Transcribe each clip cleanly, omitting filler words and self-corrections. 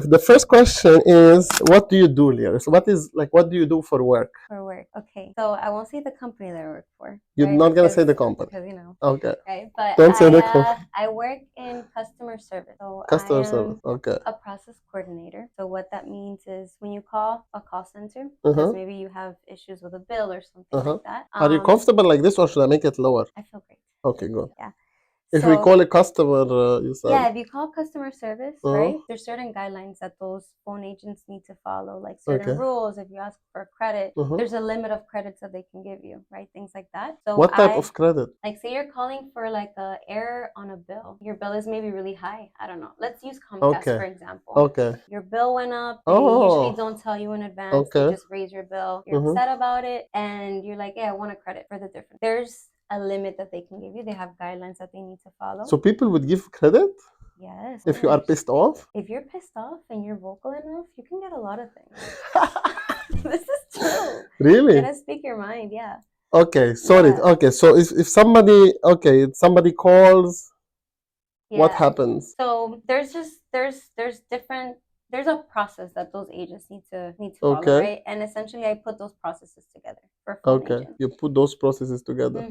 The first question is, what do you do, Liurys? What do you do for work? For work, okay. So I won't say the company that I work for. You're right? not gonna say the company. Because, you know. Okay. Right? But Don't say the company. I work in customer service. So Customer I am service. Okay. a process coordinator. So what that means is when you call a call center, because maybe you have issues with a bill or something like that. Are you comfortable like this, or should I make it lower? I feel great. Okay, good. Yeah. If we call a customer, you said. Yeah, if you call customer service, right, there's certain guidelines that those phone agents need to follow, like certain rules. If you ask for credit, there's a limit of credits that they can give you, right? Things like that. So what type of credit? Like, say you're calling for like a error on a bill. Your bill is maybe really high. I don't know. Let's use Comcast for example. Okay. Your bill went up. They usually don't tell you in advance. They just raise your bill. You're upset about it, and you're like, yeah, I want a credit for the difference. There's a limit that they can give you. They have guidelines that they need to follow. So people would give credit? Yes. If you are pissed off? If you're pissed off and you're vocal enough, you can get a lot of things. This is true. Really? You gotta speak your mind, yeah. Okay, sorry. Yeah. Okay, so if somebody calls, what happens? So there's a process that those agents need to follow, right? And essentially I put those processes together for phone agents. You put those processes together.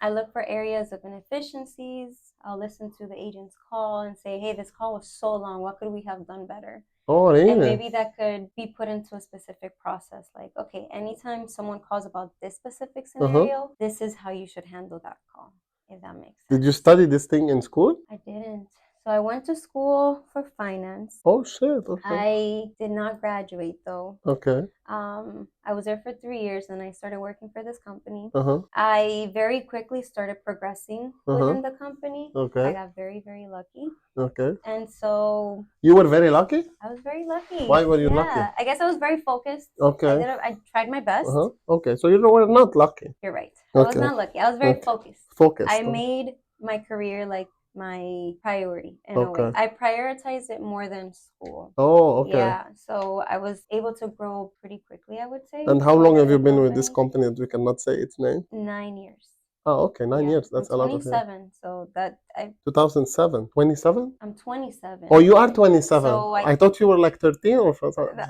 I look for areas of inefficiencies. I'll listen to the agent's call and say, hey, this call was so long. What could we have done better? Oh, really? And maybe that could be put into a specific process. Like, okay, anytime someone calls about this specific scenario, this is how you should handle that call, if that makes sense. Did you study this thing in school? I didn't. So I went to school for finance. Oh, shit. Okay. I did not graduate, though. Okay. I was there for 3 years, and I started working for this company. I very quickly started progressing within the company. Okay. I got very, very lucky. Okay. And so... You were very lucky? I was very lucky. Why were you lucky? I guess I was very focused. Okay. I tried my best. Okay, so you were not lucky. You're right. I was not lucky. I was very focused. I made my career like my priority in a way. I prioritized it more than school. Oh, okay. Yeah, so I was able to grow pretty quickly, I would say. And how long have you been with this company that we cannot say its name? 9 years. Oh, okay, 9 years. That's a lot of years. 27, so that 2007. 27? I'm 27. Oh, you are 27. So I thought you were like 13 or something.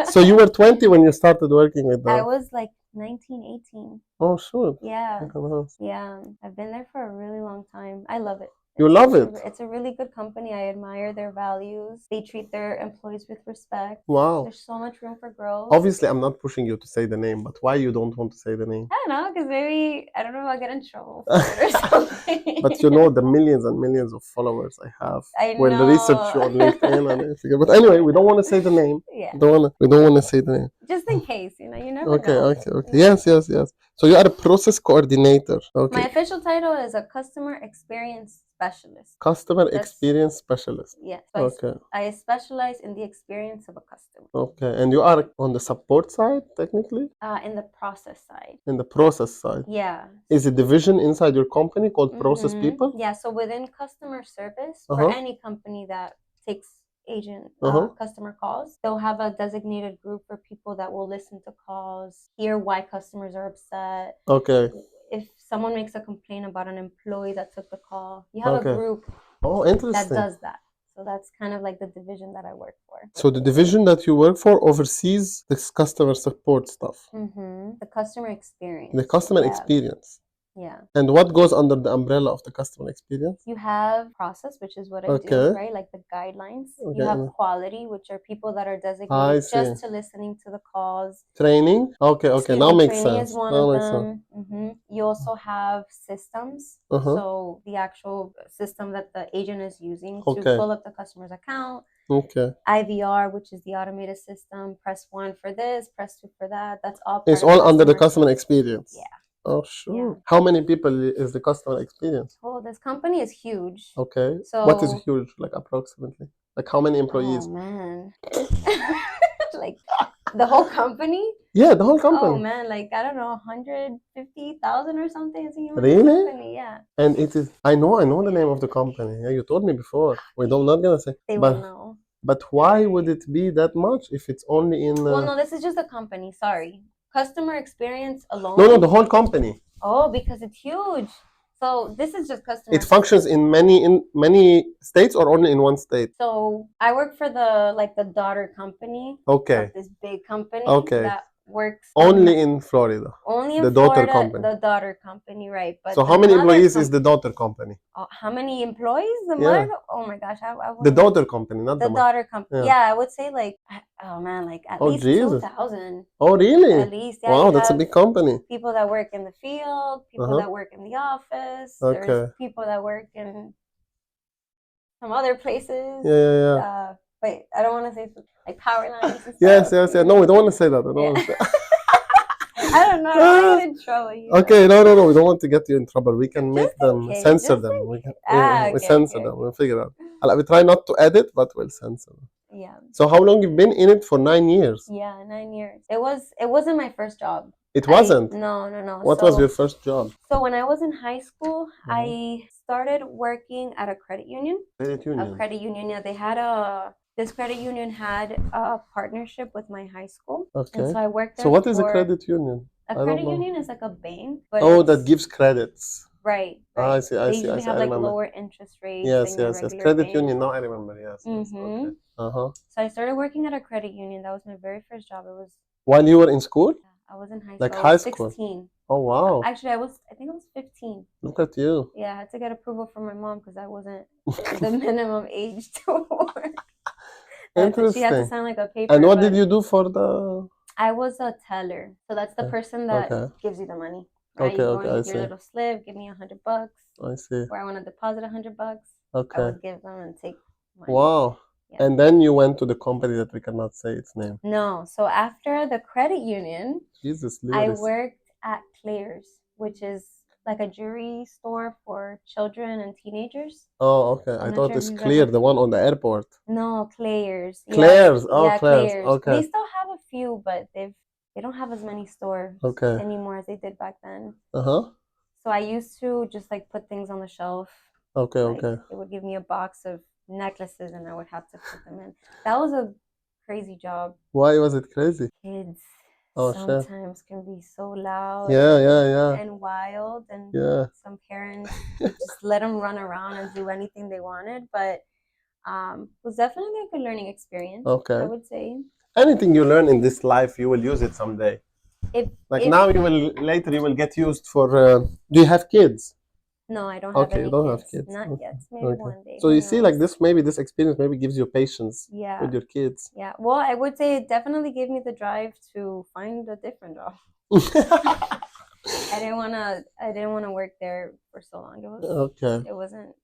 So you were 20 when you started working with them? I was like 19, 18. Oh, sure. Yeah. Yeah. I've been there for a really long time. I love it. You love it? It's a really good company. I admire their values. They treat their employees with respect. Wow. There's so much room for growth. Obviously, I'm not pushing you to say the name, but why you don't want to say the name? I don't know, because maybe, I don't know if I'll get in trouble for it or something. But you know the millions and millions of followers I have. I know. Will research you on LinkedIn and everything. But anyway, we don't want to say the name. Yeah. We don't want to say the name. Just in case, you never know. Okay. Yes. So you are a process coordinator. Okay. My official title is a customer experience specialist. Customer experience specialist. Yes. So okay. I specialize in the experience of a customer. Okay. And you are on the support side, technically? In the process side. In the process side? Yeah. Is a division inside your company called process people? Yeah. So within customer service, for any company that takes customer calls, they'll have a designated group for people that will listen to calls, hear why customers are upset. Okay. If someone makes a complaint about an employee that took the call, you have a group that does that. So that's kind of like the division that I work for. So the division that you work for oversees this customer support stuff. The customer experience. The customer experience. Yeah. And what goes under the umbrella of the customer experience? You have process, which is what I do, right? Like the guidelines. Okay. You have quality, which are people that are designated just to listening to the calls. Training? Okay. Now makes sense. Training is one of them. You also have systems. So the actual system that the agent is using to pull up the customer's account. Okay. IVR, which is the automated system. Press 1 for this, press 2 for that. That's all. It's all under the customer experience. Yeah. Oh, sure. Yeah. How many people is the customer experience? Oh, this company is huge. Okay. So what is huge, like approximately? Like how many employees? Oh, man. Like the whole company? Yeah, the whole company. Oh, man. Like, I don't know, 150,000 or something. Really? Company, yeah. And it is, I know the name of the company. Yeah, you told me before. We're not going to say. They will know. But why would it be that much if it's only in... Well, no, this is just a company. Sorry. Customer experience alone. No, the whole company. Oh, because it's huge. So this is just customer. It functions in many states or only in one state? So I work for the daughter company. Okay. Of this big company. Okay. That works only in Florida. Only in the Florida, daughter company. The daughter company, right? But so how many employees is the daughter company? How many employees? The Yeah. mother? Oh my gosh, the daughter company, not the daughter company. Yeah. I would say at least Jesus. 2,000. Oh really? At least, yeah. Wow, that's a big company. People that work in the field, people that work in the office. Okay. There's people that work in some other places. Yeah. But I don't want to say like power lines and stuff. Yes. No, we don't want to say that. I don't want to say. I don't know. I don't want to get in trouble. Okay, no. We don't want to get you in trouble. We can make them censor them. We censor them. We'll figure it out. We try not to edit, but we'll censor them. Yeah. So how long you've been in it for? 9 years. Yeah, 9 years. It wasn't my first job. It wasn't? No. What was your first job? So when I was in high school, I started working at a credit union. Credit union? A credit union, yeah. This credit union had a partnership with my high school. Okay. And so I worked there. So what is a credit union? A credit union is like a bank. But that gives credits. Right. I see. They usually have lower interest rates. Yes. Credit union, now I remember, yes. Okay. So I started working at a credit union. That was my very first job. It was while you were in school? I was in high school. Like high school? 16. Oh wow. Actually, I think I was 15. Look at you. Yeah, I had to get approval from my mom because I wasn't the minimum age to work. Interesting. She had to sign like a paper. And what did you do for the? I was a teller. So that's the person that gives you the money. Right? Okay, I see. Your little slip, give me $100. I see. Or I want to deposit $100. Okay. I would give them and take money. Wow. Yeah. And then you went to the company that we cannot say its name. No. So after the credit union, Jesus, I worked at Liurys, which is like a jewelry store for children and teenagers. Oh, okay. I thought it's Clear, the one on the airport. No, Claire's. Claire's. Oh, yeah, Claire's. Okay. They still have a few, but they don't have as many stores anymore as they did back then. So I used to just like put things on the shelf. Okay. It would give me a box of necklaces and I would have to put them in. That was a crazy job. Why was it crazy? Kids sometimes can be so loud. And wild, and some parents just let them run around and do anything they wanted. But it was definitely a good learning experience. I would say. Anything you learn in this life, you will use it someday. Now later you will get used for. Do you have kids? No, I don't have any you don't kids. Have kids. Not yet. Maybe one day. So you see, like this, maybe this experience maybe gives you patience with your kids. Yeah. Well, I would say it definitely gave me the drive to find a different job. I didn't wanna work there for so long. It wasn't.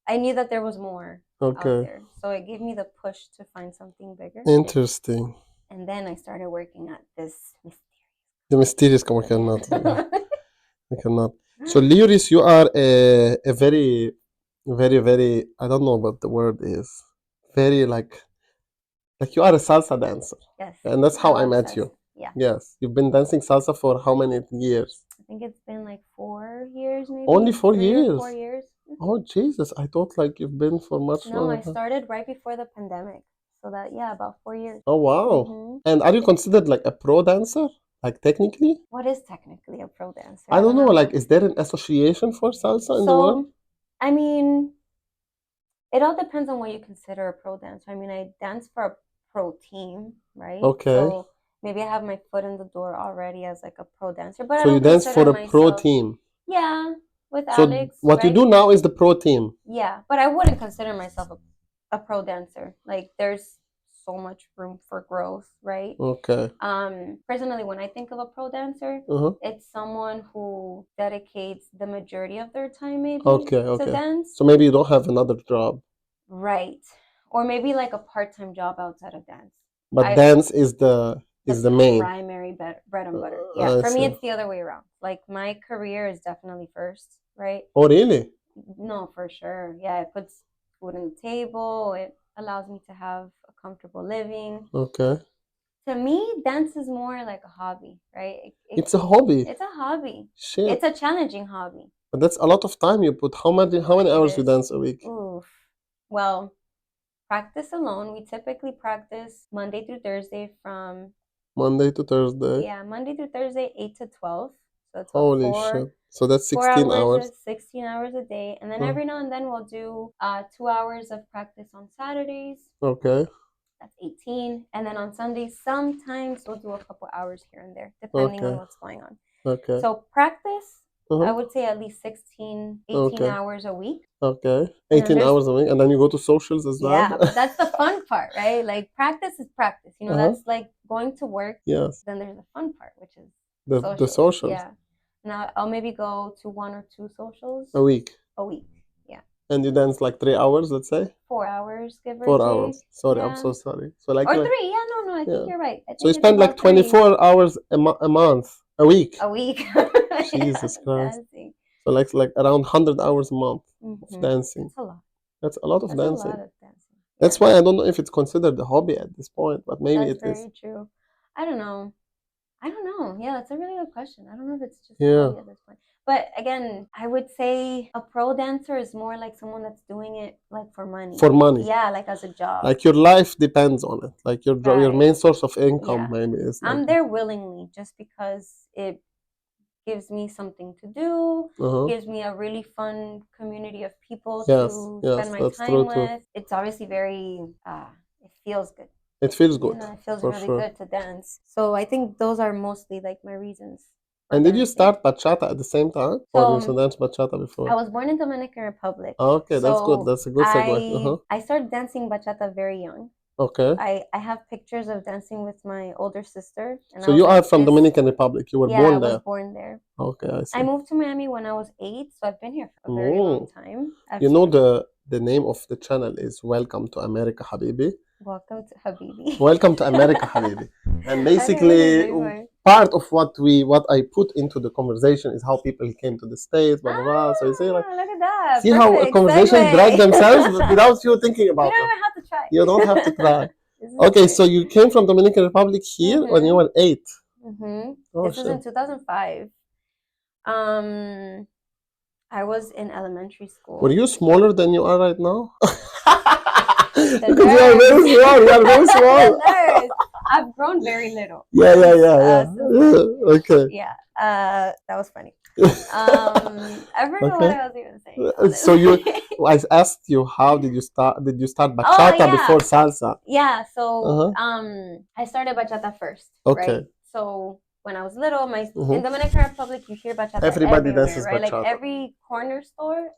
I knew that there was more out there, so it gave me the push to find something bigger. Interesting. And then I started working at this mysterious company. I cannot. So Liurys, you are a very, very, very, I don't know what the word is. Very like you are a salsa dancer. Yes. And that's how I met you. Yeah. Yes. You've been dancing salsa for how many years? I think it's been like 4 years maybe. Only 4 years? 4 years. Oh Jesus, I thought like you've been for much longer. No, I started right before the pandemic. So about 4 years. Oh wow. And are you considered like a pro dancer? Like technically? What is technically a pro dancer? I don't know. Like, is there an association for salsa in the world? I mean, it all depends on what you consider a pro dancer. I mean, I dance for a pro team, right? Okay. So maybe I have my foot in the door already as like a pro dancer. But so you dance for a pro team? Yeah, with Alex. So what you do now is the pro team? Yeah, but I wouldn't consider myself a pro dancer. Like, there's so much room for growth, right? Okay. Personally, when I think of a pro dancer, it's someone who dedicates the majority of their time maybe to dance. So maybe you don't have another job. Right. Or maybe like a part-time job outside of dance. But dance is the main primary bread and butter. Yeah. For me, it's the other way around. Like, my career is definitely first, right? Oh really? No, for sure. Yeah, it puts food on the table. It allows me to have a comfortable living. Okay. To me, dance is more like a hobby, right? It's a hobby. It's a hobby. Shit. It's a challenging hobby. But that's a lot of time you put. How many hours you dance a week? Oof. Well, practice alone. We typically practice Monday through Thursday from. Monday to Thursday. Yeah, Monday through Thursday, 8 to 12. So it's holy shit. So that's 16 hours. 16 hours a day. And then every now and then we'll do 2 hours of practice on Saturdays. Okay. That's 18. And then on Sundays, sometimes we'll do a couple hours here and there, depending on what's going on. Okay. So practice, I would say at least 18 hours a week. Okay. 18 hours a week. And then you go to socials as well? Yeah, but that's the fun part, right? Like practice is practice. You know, that's like going to work. Yes. Then there's the fun part, which is the socials. Yeah. Now I'll maybe go to 1 or 2 socials. A week. Yeah. And you dance like 3 hours, let's say? 4 hours, give or 4 take. hours. Sorry, I'm so sorry. So like or 3. Yeah, no, I think you're right. So you spend like 24 hours a month, a week. Jesus Christ. Dancing. So like around 100 hours a month of dancing. That's a lot. That's a lot of dancing. A lot of dancing. That's why I don't know if it's considered a hobby at this point, but maybe it is. That's very true. I don't know. Yeah, that's a really good question. I don't know if it's just a hobby at this point. But again, I would say a pro dancer is more like someone that's doing it like for money. For money. Yeah, like as a job. Like your life depends on it. Like your main source of income maybe is like I'm there willingly just because it gives me something to do, gives me a really fun community of people to spend my time with. Too. It's obviously very, it feels good. It feels good. It feels really good to dance. So I think those are mostly like my reasons. And did you start bachata at the same time? Or you also danced bachata before? I was born in Dominican Republic. Okay, that's good. That's a good segue. I started dancing bachata very young. Okay. I have pictures of dancing with my older sister. And so you are from Dominican Republic. You were born there. I was born there. Okay, I see. I moved to Miami when I was 8, so I've been here for a very long time. You know the name of the channel is Welcome to America, Habibi. Welcome to Habibi. Welcome to America, Habibi. And basically, part of what I put into the conversation is how people came to the States, blah blah blah. So you see, like, look at that. See how a conversation drag themselves without you thinking about it. You don't even have to try. You don't have to try. Okay, so you came from Dominican Republic here when you were 8. Oh, this was in 2005. I was in elementary school. Were you smaller than you are right now? Because you are very small. You are very small. I've grown very little. Yeah. Okay. Yeah. That was funny. I forgot what I was even saying. So I asked you, how did you start? Did you start bachata before salsa? Yeah. So I started bachata first. Okay. Right? So when I was little, in Dominican Republic, you hear bachata Everybody dances right? bachata. Like every corner store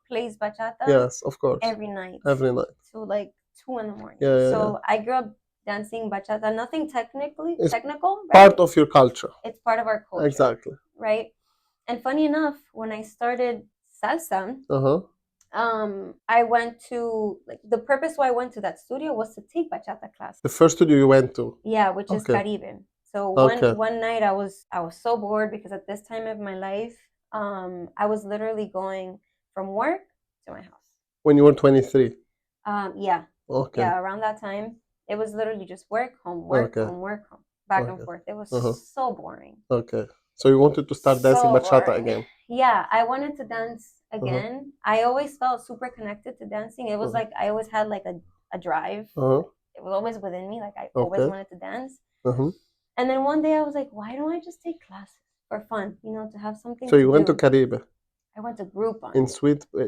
plays bachata. Yes, of course. Every night. So like 2 in the morning. So I grew up dancing bachata. Nothing technical. Right? Part of your culture. It's part of our culture. Exactly. Right? And funny enough, when I started salsa, I went to, like, the purpose why I went to that studio was to take bachata class. The first studio you went to? Yeah, which is Caribe. So one night I was so bored because at this time of my life, I was literally going from work to my house. When you were 23? Yeah. Okay. Yeah, around that time, it was literally just work, home, work, home, work, home, back and forth. It was so boring. Okay. So you wanted to start dancing bachata again? Yeah, I wanted to dance again. I always felt super connected to dancing. It was like I always had like a drive. It was always within me. Like I always wanted to dance. And then one day I was like, why don't I just take classes for fun? You know, to have something. So you went to Caribe? I went to Groupon. In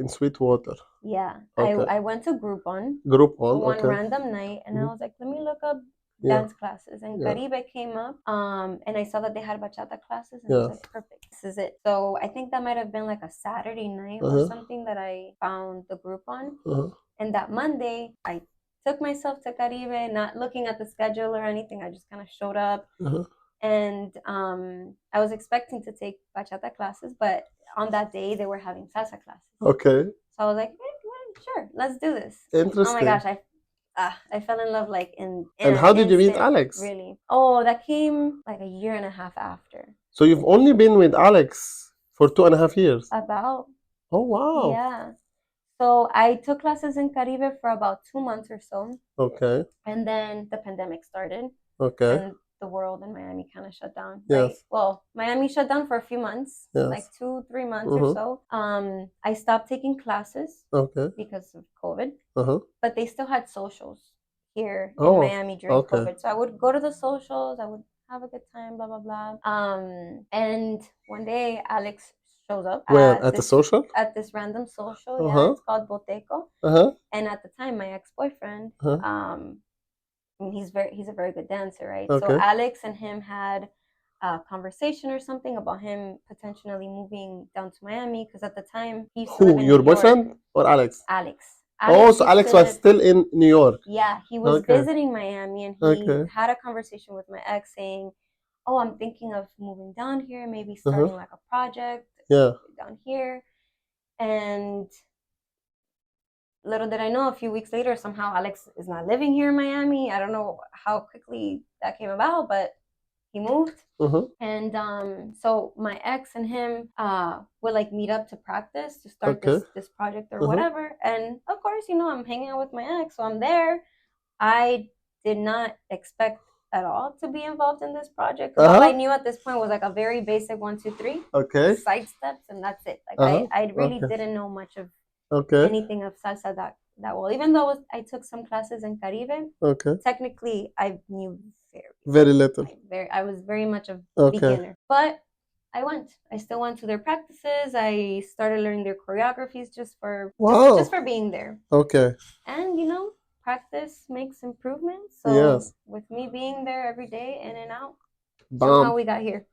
Sweetwater? Yeah. I went to Groupon. One random night, and I was like, let me look up dance classes, and Caribe came up, and I saw that they had bachata classes, and I was like, perfect, this is it. So I think that might have been like a Saturday night or something that I found the Groupon, and that Monday I took myself to Caribe, not looking at the schedule or anything. I just kind of showed up, and I was expecting to take bachata classes, but on that day they were having salsa classes. Okay. So I was like, sure, let's do this. Interesting. Oh my gosh, I fell in love like in And how did you meet Alex? Really? Oh, that came like a year and a half after. So you've only been with Alex for 2.5 years? About. Oh, wow. Yeah. So I took classes in Caribe for about 2 months or so. Okay. And then the pandemic started. Okay. And the world in Miami kind of shut down. Yes. Right? Well, Miami shut down for a few months, like 2-3 months or so. I stopped taking classes because of COVID, but they still had socials here in Miami during COVID. So I would go to the socials, I would have a good time, blah, blah, blah. And one day Alex shows up at the social? At this random social. Yeah, it's called Boteco. And at the time, my ex-boyfriend, he's a very good dancer, right? Okay. So Alex and him had a conversation or something about him potentially moving down to Miami because at the time he used to live in your New York. boyfriend or Alex? Alex. So Alex was still in New York. Yeah, he was visiting Miami, and he had a conversation with my ex saying, "Oh, I'm thinking of moving down here, maybe starting like a project down here." And little did I know, a few weeks later, somehow Alex is not living here in Miami. I don't know how quickly that came about, but he moved. And so my ex and him would like meet up to practice to start this project or whatever. And of course, I'm hanging out with my ex, so I'm there. I did not expect at all to be involved in this project. All I knew at this point was like a very basic 1, 2, 3 side steps, and that's it. Like I really didn't know much of anything of salsa that well. Even though I took some classes in Caribe, technically I knew very little. I was very much a beginner. But I still went to their practices. I started learning their choreographies just for being there. And practice makes improvements. So with me being there every day, in and out, somehow we got here.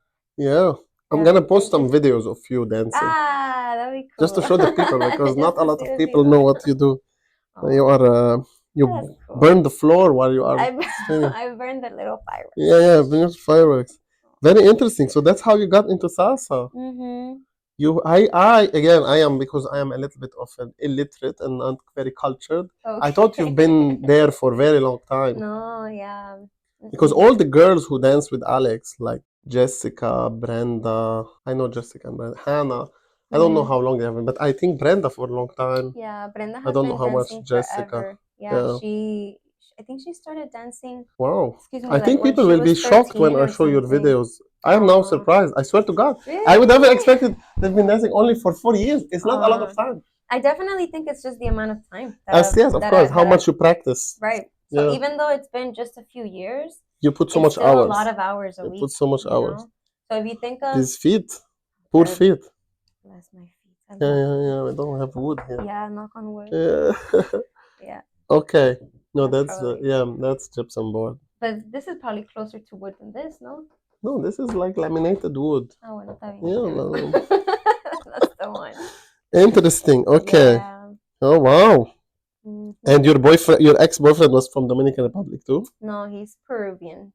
I'm gonna post some videos of you dancing. That'd be cool. Just to show the people, because not a lot of people know what you do. You are you burn the floor while you are. I burned the little fireworks. Yeah, burn fireworks. Very interesting. So that's how you got into salsa. I am, because I am a little bit of an illiterate and not very cultured. I thought you've been there for a very long time. No, yeah. Because all the girls who dance with Alex, like Jessica, Brenda, I know Jessica and Brenda, Hannah. I don't know how long they have been, but I think Brenda for a long time. Yeah, Brenda has been dancing Jessica. Yeah, I think she started dancing. Wow. I think people will be shocked when I show your videos. I am now surprised. I swear to God. Really? I would never expected they've been dancing only for 4 years. It's not a lot of time. I definitely think it's just the amount of time. Yes, of course. How much you practice. Right. So even though it's been just a few years, you put so much hours. A lot of hours a week. You put so much hours. So if you think of these feet, poor feet. Bless my feet. Yeah. We don't have wood here. Yeah, knock on wood. Yeah. Okay. No, that's gypsum board. But this is probably closer to wood than this, no? No, this is like laminated wood. Oh, bueno, está bien. Yeah, that's the one. Interesting. Okay. Yeah. Oh wow. And your ex-boyfriend was from Dominican Republic too? No, he's Peruvian.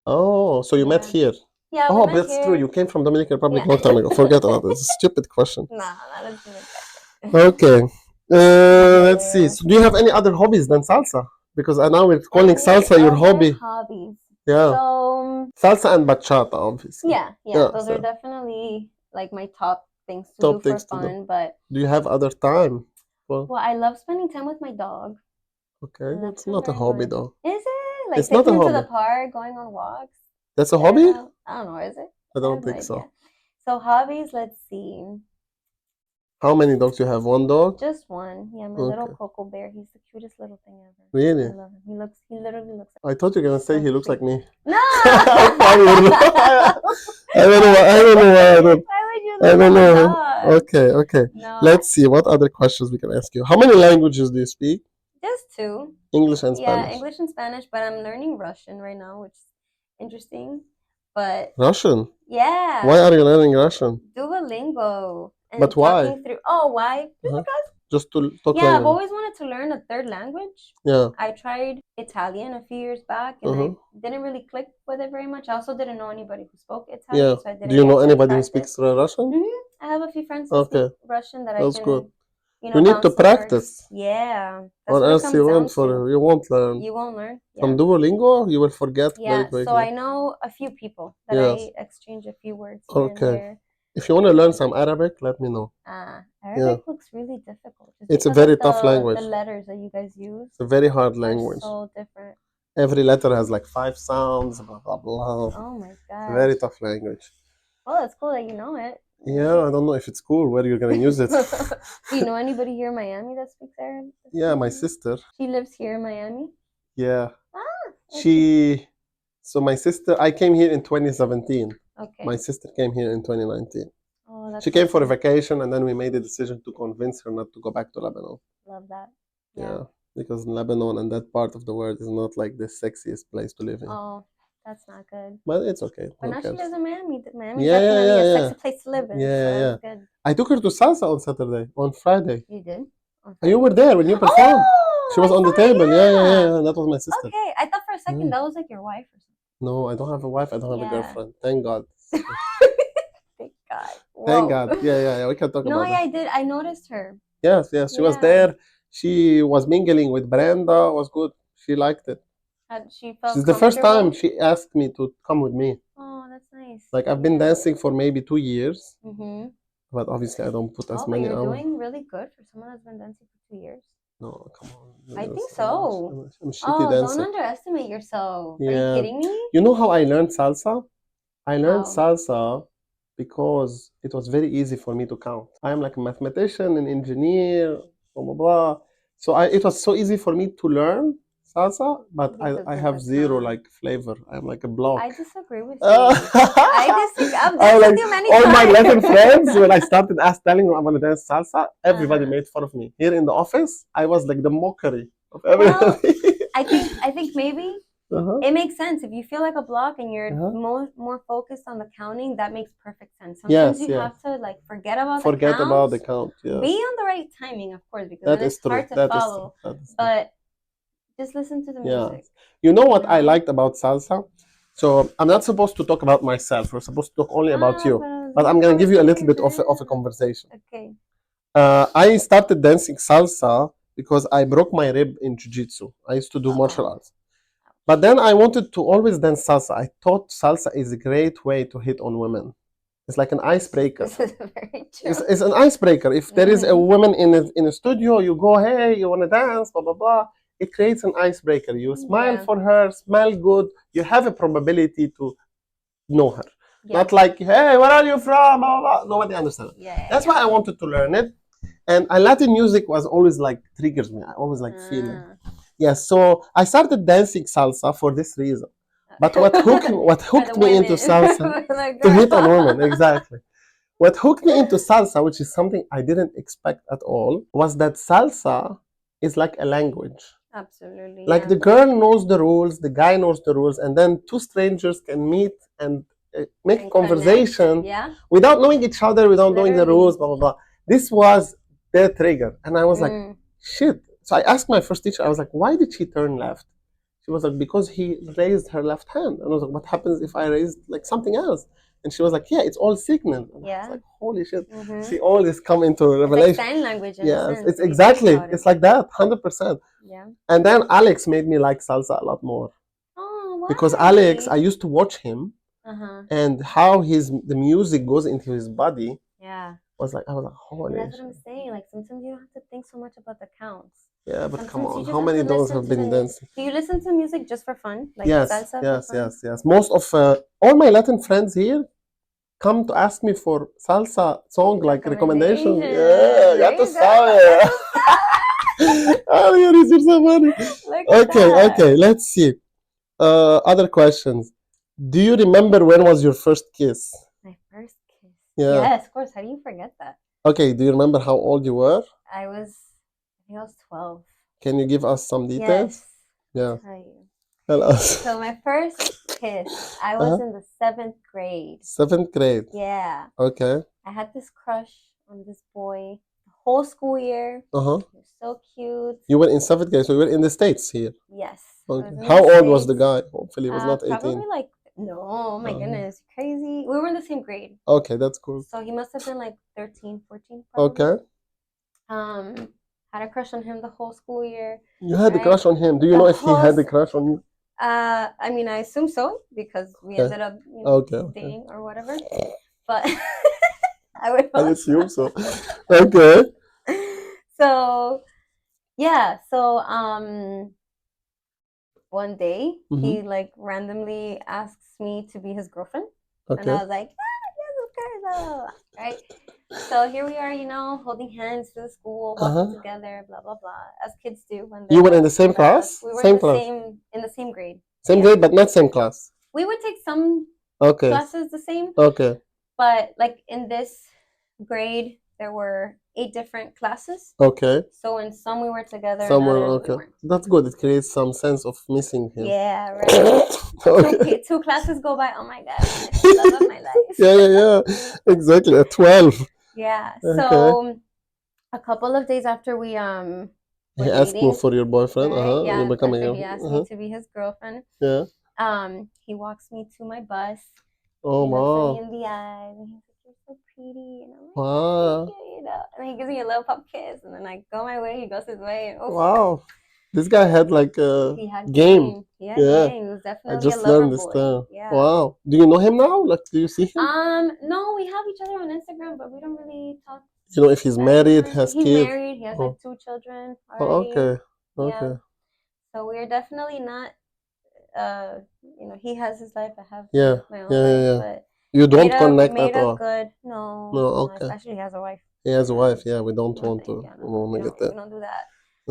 Oh, so you met here? Yeah. Oh, but that's true. You came from Dominican Republic a long time ago. Forget about it. It's a stupid question. Nah, that doesn't make sense. Okay. Let's see. So do you have any other hobbies than salsa? Because now we're calling salsa your hobby. Hobbies. Yeah. So salsa and bachata, obviously. Yeah. Those are definitely like my top things to do for fun. But do you have other time? Well, I love spending time with my dog. Okay, that's not a hobby though. Is it? Like it's taking him to the park, going on walks. That's a hobby? I don't know. Is it? I don't think so. So hobbies. Let's see. How many dogs you have? One dog? Just one. Yeah, my little Coco Bear. He's the cutest little thing ever. Really? I love him. He literally looks like I thought you were gonna say he looks like me. No. I don't know why. I don't know. Okay. No. Let's see what other questions we can ask you. How many languages do you speak? Just 2. English and Spanish. Yeah, English and Spanish, but I'm learning Russian right now, which is interesting. But Russian? Yeah. Why are you learning Russian? Duolingo. And but why? Why? Because just to talk language. I've always wanted to learn a third language. Yeah. I tried Italian a few years back, and I didn't really click with it very much. I also didn't know anybody who spoke Italian. Yeah. So I didn't do you know anybody who speaks Russian? I have a few friends who speak Russian that That's I can. Good. You need to practice. Yeah. Or else you won't learn. You won't learn. Yeah. From Duolingo, you will forget very quickly. So I know a few people that I exchange a few words here and there. If you want to learn some Arabic, let me know. Arabic looks really difficult. It's a very tough language. The letters that you guys use. It's a very hard language. So different. Every letter has like 5 sounds, blah, blah, blah. Oh my God. It's a very tough language. Well, it's cool that you know it. Yeah, I don't know if it's cool where you're going to use it. Do you know anybody here in Miami that speaks Arabic? Yeah, my sister. She lives here in Miami? Yeah. So my sister, I came here in 2017. Okay. My sister came here in 2019. Oh, She came for a vacation, and then we made a decision to convince her not to go back to Lebanon. Love that. Yeah, because Lebanon and that part of the world is not like the sexiest place to live in. Oh, that's not good. But it's okay. But now she lives in Miami. Miami Yeah, definitely a sexy place to live in. Yeah. Good. I took her to Salsa on Saturday, on Friday. You did? You were there when you performed. Oh, she was on the table. Yeah. That was my sister. Okay, I thought for a second that was like your wife or something. No, I don't have a wife. I don't have a girlfriend. Thank God. Thank God. Thank God. Yeah. We can talk about it. No, I did. I noticed her. Yes. She was there. She was mingling with Brenda. It was good. She liked it. She felt She's the first time she asked me to come with me. Oh, that's nice. Like I've been dancing for maybe 2 years. Mm-hmm. But obviously I don't put as many hours. But you're doing really good for someone that's been dancing for 2 years. No, come on. I think so. I'm shitty dancer. Don't underestimate yourself. Yeah. Are you kidding me? You know how I learned salsa? I learned salsa because it was very easy for me to count. I am like a mathematician, an engineer, blah, blah, blah. So it was so easy for me to learn salsa, but I have zero like flavor. I'm like a block. I disagree with you. I disagree. I've danced with you many all times. my Latin friends, when I started telling them I'm gonna dance salsa, everybody made fun of me. Here in the office, I was like the mockery of everybody. Well, I think maybe it makes sense. If you feel like a block and you're more focused on the counting, that makes perfect sense. Sometimes you have to like forget about the count. Yes. Be on the right timing, of course, because then it's hard to follow. But just listen to the music. You know what I liked about salsa? So I'm not supposed to talk about myself. We're supposed to talk only about you. But I'm going to give you a little bit of a conversation. Okay. I started dancing salsa because I broke my rib in jiu-jitsu. I used to do martial arts. But then I wanted to always dance salsa. I thought salsa is a great way to hit on women. It's like an icebreaker. This is very true. It's an icebreaker. If there is a woman in a studio, you go, hey, you want to dance, blah, blah, blah. It creates an icebreaker. You smile for her, smell good. You have a probability to know her. Not like, hey, where are you from? Blah, blah, blah. Nobody understands. That's why I wanted to learn it. And Latin music was always like triggers me. I always like feeling. Yes, so I started dancing salsa for this reason. But what hooked me into salsa to hit on women, exactly. What hooked me into salsa, which is something I didn't expect at all, was that salsa is like a language. Absolutely. Like the girl knows the rules, the guy knows the rules, and then two strangers can meet and make a conversation without knowing each other, without knowing the rules, blah, blah, blah. This was the trigger. And I was like, shit. So I asked my first teacher, I was like, why did she turn left? She was like, because he raised her left hand. And I was like, what happens if I raised like something else? And she was like, yeah, it's all signal. And I was like, holy shit. See, all this come into revelation. It's like sign language. Yes, it's exactly. It's like that, 100%. Yeah. And then Alex made me like salsa a lot more. Oh, wow. Because Alex, I used to watch him and how the music goes into his body. Yeah. I was like, holy shit. That's what I'm saying. Like sometimes you don't have to think so much about the counts. Yeah, but come on, how many dogs have been dancing? Do you listen to music just for fun? Like salsa yes. Most of all my Latin friends here come to ask me for salsa song like recommendation. Yeah, ya tú sabes. Oh, Liurys, you're so funny. Okay, let's see. Other questions. Do you remember when was your first kiss? My first kiss? Yeah. Yes, of course. How do you forget that? Okay, do you remember how old you were? I think I was 12. Can you give us some details? Yes. Yeah. I'll tell you. Tell us. So my first kiss, I was in the 7th grade. 7th grade? Yeah. Okay. I had this crush on this boy the whole school year. He was so cute. You were in 7th grade, so you were in the States here? Yes. Okay. How old was the guy? Hopefully he was not 18. Probably like, no, oh my goodness, crazy. We were in the same grade. Okay, that's cool. So he must have been like 13, 14 probably. Okay. Had a crush on him the whole school year. You had a crush on him. Do you know if he had a crush on you? I mean, I assume so because we ended up dating or whatever. But I assume so. Okay. So, yeah. So, one day he like randomly asks me to be his girlfriend, and I was like, yes, of course, right? So here we are, holding hands to the school, walking together, blah blah blah, as kids do when you were in the same class. We were in the same grade. Same grade, but not same class. We would take some classes the same. Okay. But like in this grade, there were 8 different classes. Okay. So in some we were together, and Somewhere, others we okay. weren't. That's good. It creates some sense of missing him. Yeah, right. Okay. Two classes go by. Oh my God, I miss the love of my life. Yeah. Exactly. At 12. Yeah. Okay. So a couple of days after we He were asked you dating, for your boyfriend. right? Yeah. You're becoming After a. he asked me to be his girlfriend, Yeah. he walks me to my bus. Oh, He looks wow. me in the eyes, and he's like, "You're so pretty," and I'm like, Wow. "Thank you," you know. And then he gives me a little pop kiss, and then I go my way. He goes his way, and Wow. This guy had like a he had game. He had Yeah. game. He was I definitely a just lover learned this boy. term. Yeah. Wow. Do you know him now? Like, do you see him? No, we have each other on Instagram, but we don't really talk. You know if he's married, has He's kids? married. He has Oh. like 2 children Oh, already. okay. Yeah. Okay. So we're definitely not. He has his life. I have Yeah. my own life. Yeah. But You don't connect made at a all. good. No. No, okay. Especially he has a wife. He has a Yeah. wife. Yeah, we don't No, want thank to. you. We No, don't want to get we that. don't do that.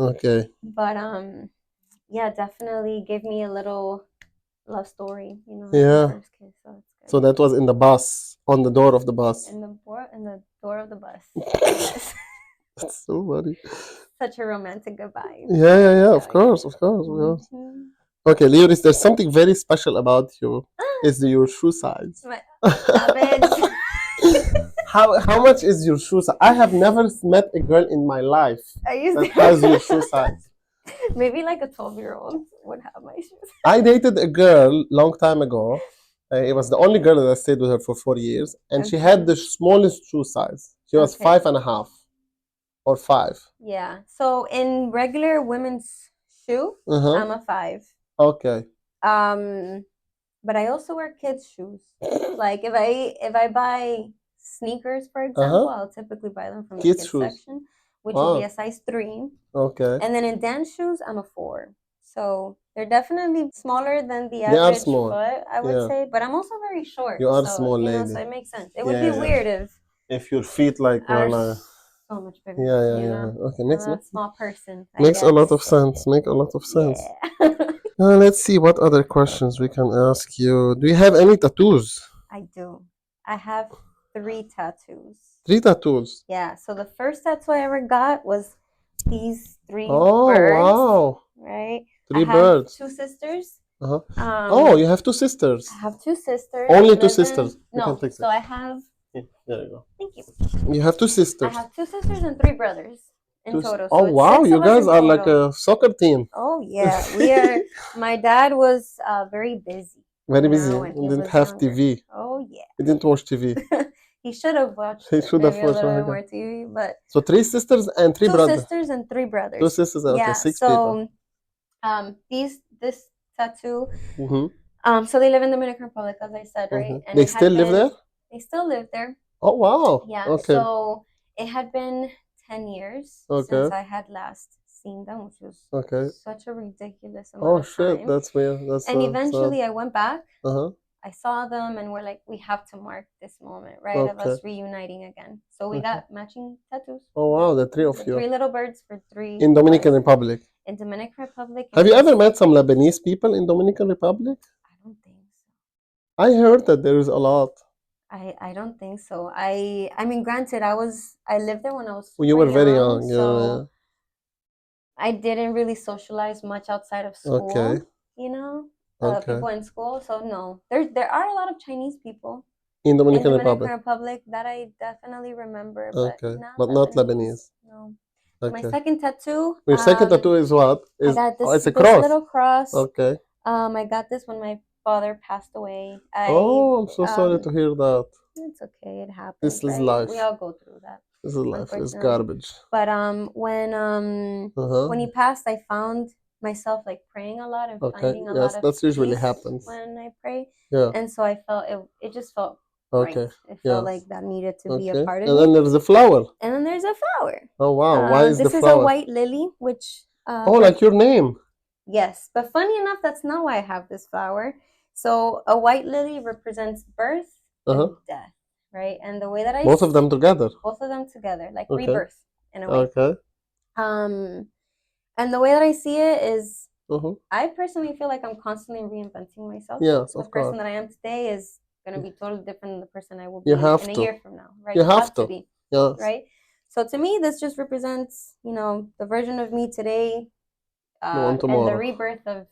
Okay. But yeah, definitely gave me a little love story. You know, Yeah. my first kiss. So it's good. So that was in the bus, on the door of the bus. In the door of the bus. Yes. That's so funny. Such a romantic goodbye. Yeah. Of course. Mm-hmm. Okay, Liurys, there's something very special about you. Is your shoe size? Savage. How much is your shoe size? I have never met a girl in my life that has your shoe size. Maybe like a 12-year-old would have my shoes. I dated a girl long time ago. It was the only girl that I stayed with her for 4 years, and she had the smallest shoe size. She was 5.5 or 5. Yeah. So in regular women's shoe, I'm a 5. Okay. But I also wear kids' shoes. Like if I buy sneakers, for example, I'll typically buy them from the kids section, which will be a size 3. Okay. And then in dance shoes, I'm a 4. So they're definitely smaller than the average foot, I would say. But I'm also very short. You are small lady. So it makes sense. It would be weird if your feet like are so much bigger. Yeah. Okay, I'm a small person. Makes a lot of sense. Yeah. Let's see what other questions we can ask you. Do you have any tattoos? I do. I have 3 tattoos. 3 tattoos? Yeah. So the first tattoo I ever got was these 3 birds. Wow. Right? 3 birds. 2 sisters. You have 2 sisters. I have 2 sisters. Only 2 sisters. No. So I have. There you go. Thank you. You have 2 sisters. I have 2 sisters and 3 brothers in total. Oh wow! You guys are like a soccer team. Oh yeah, we are. My dad was very busy. Very busy. He didn't have TV. Oh yeah. He didn't watch TV. He should have watched. He should have watched a little bit more TV, but so 3 sisters and 3 brothers. 2 sisters and 3 brothers. 2 sisters. Okay, 6 people. This tattoo. So they live in the Dominican Republic, as I said, right? And they still live there. They still live there. Oh wow! Yeah. Okay. So it had been 10 years since I had last seen them, which was such a ridiculous amount of time. That's weird. And eventually I went back. I saw them and we're like, we have to mark this moment, right? Of us reuniting again. So we got matching tattoos. Oh wow, the 3 of you. 3 little birds for 3. In Dominican Republic. In Dominican Republic. Have you ever met some Lebanese people in Dominican Republic? I don't think so. I heard that there is a lot. I don't think so. I mean, granted, I lived there when I was. You were very young, so I didn't really socialize much outside of school. Okay. You know, people in school. So no, there are a lot of Chinese people in Dominican Republic that I definitely remember. But not Lebanese. No. Okay. My second tattoo. Your second tattoo is what? I got this, it's a cross. This little cross. Okay. I got this when my father passed away. I'm so sorry to hear that. It's okay. It happens. This is life. We all go through that. This is life. It's garbage. But when he passed, I found myself like praying a lot and finding a lot of that's usually happens when I pray. Yeah. And so I felt it just felt right. It felt like that needed to be a part of it. And then there's a flower. And then there's a flower. Oh wow! Why is the flower? This is a white lily, which like your name. Yes, but funny enough, that's not why I have this flower. So a white lily represents birth and death, right? And the way that both of them together, like rebirth in a way. Okay. And the way that I see it is, I personally feel like I'm constantly reinventing myself. Yes, the of course. person that I am today is going to be totally different than the person I will be in a year from now, right? You have to be. Yes. Right? So to me, this just represents, the version of me today, and the rebirth of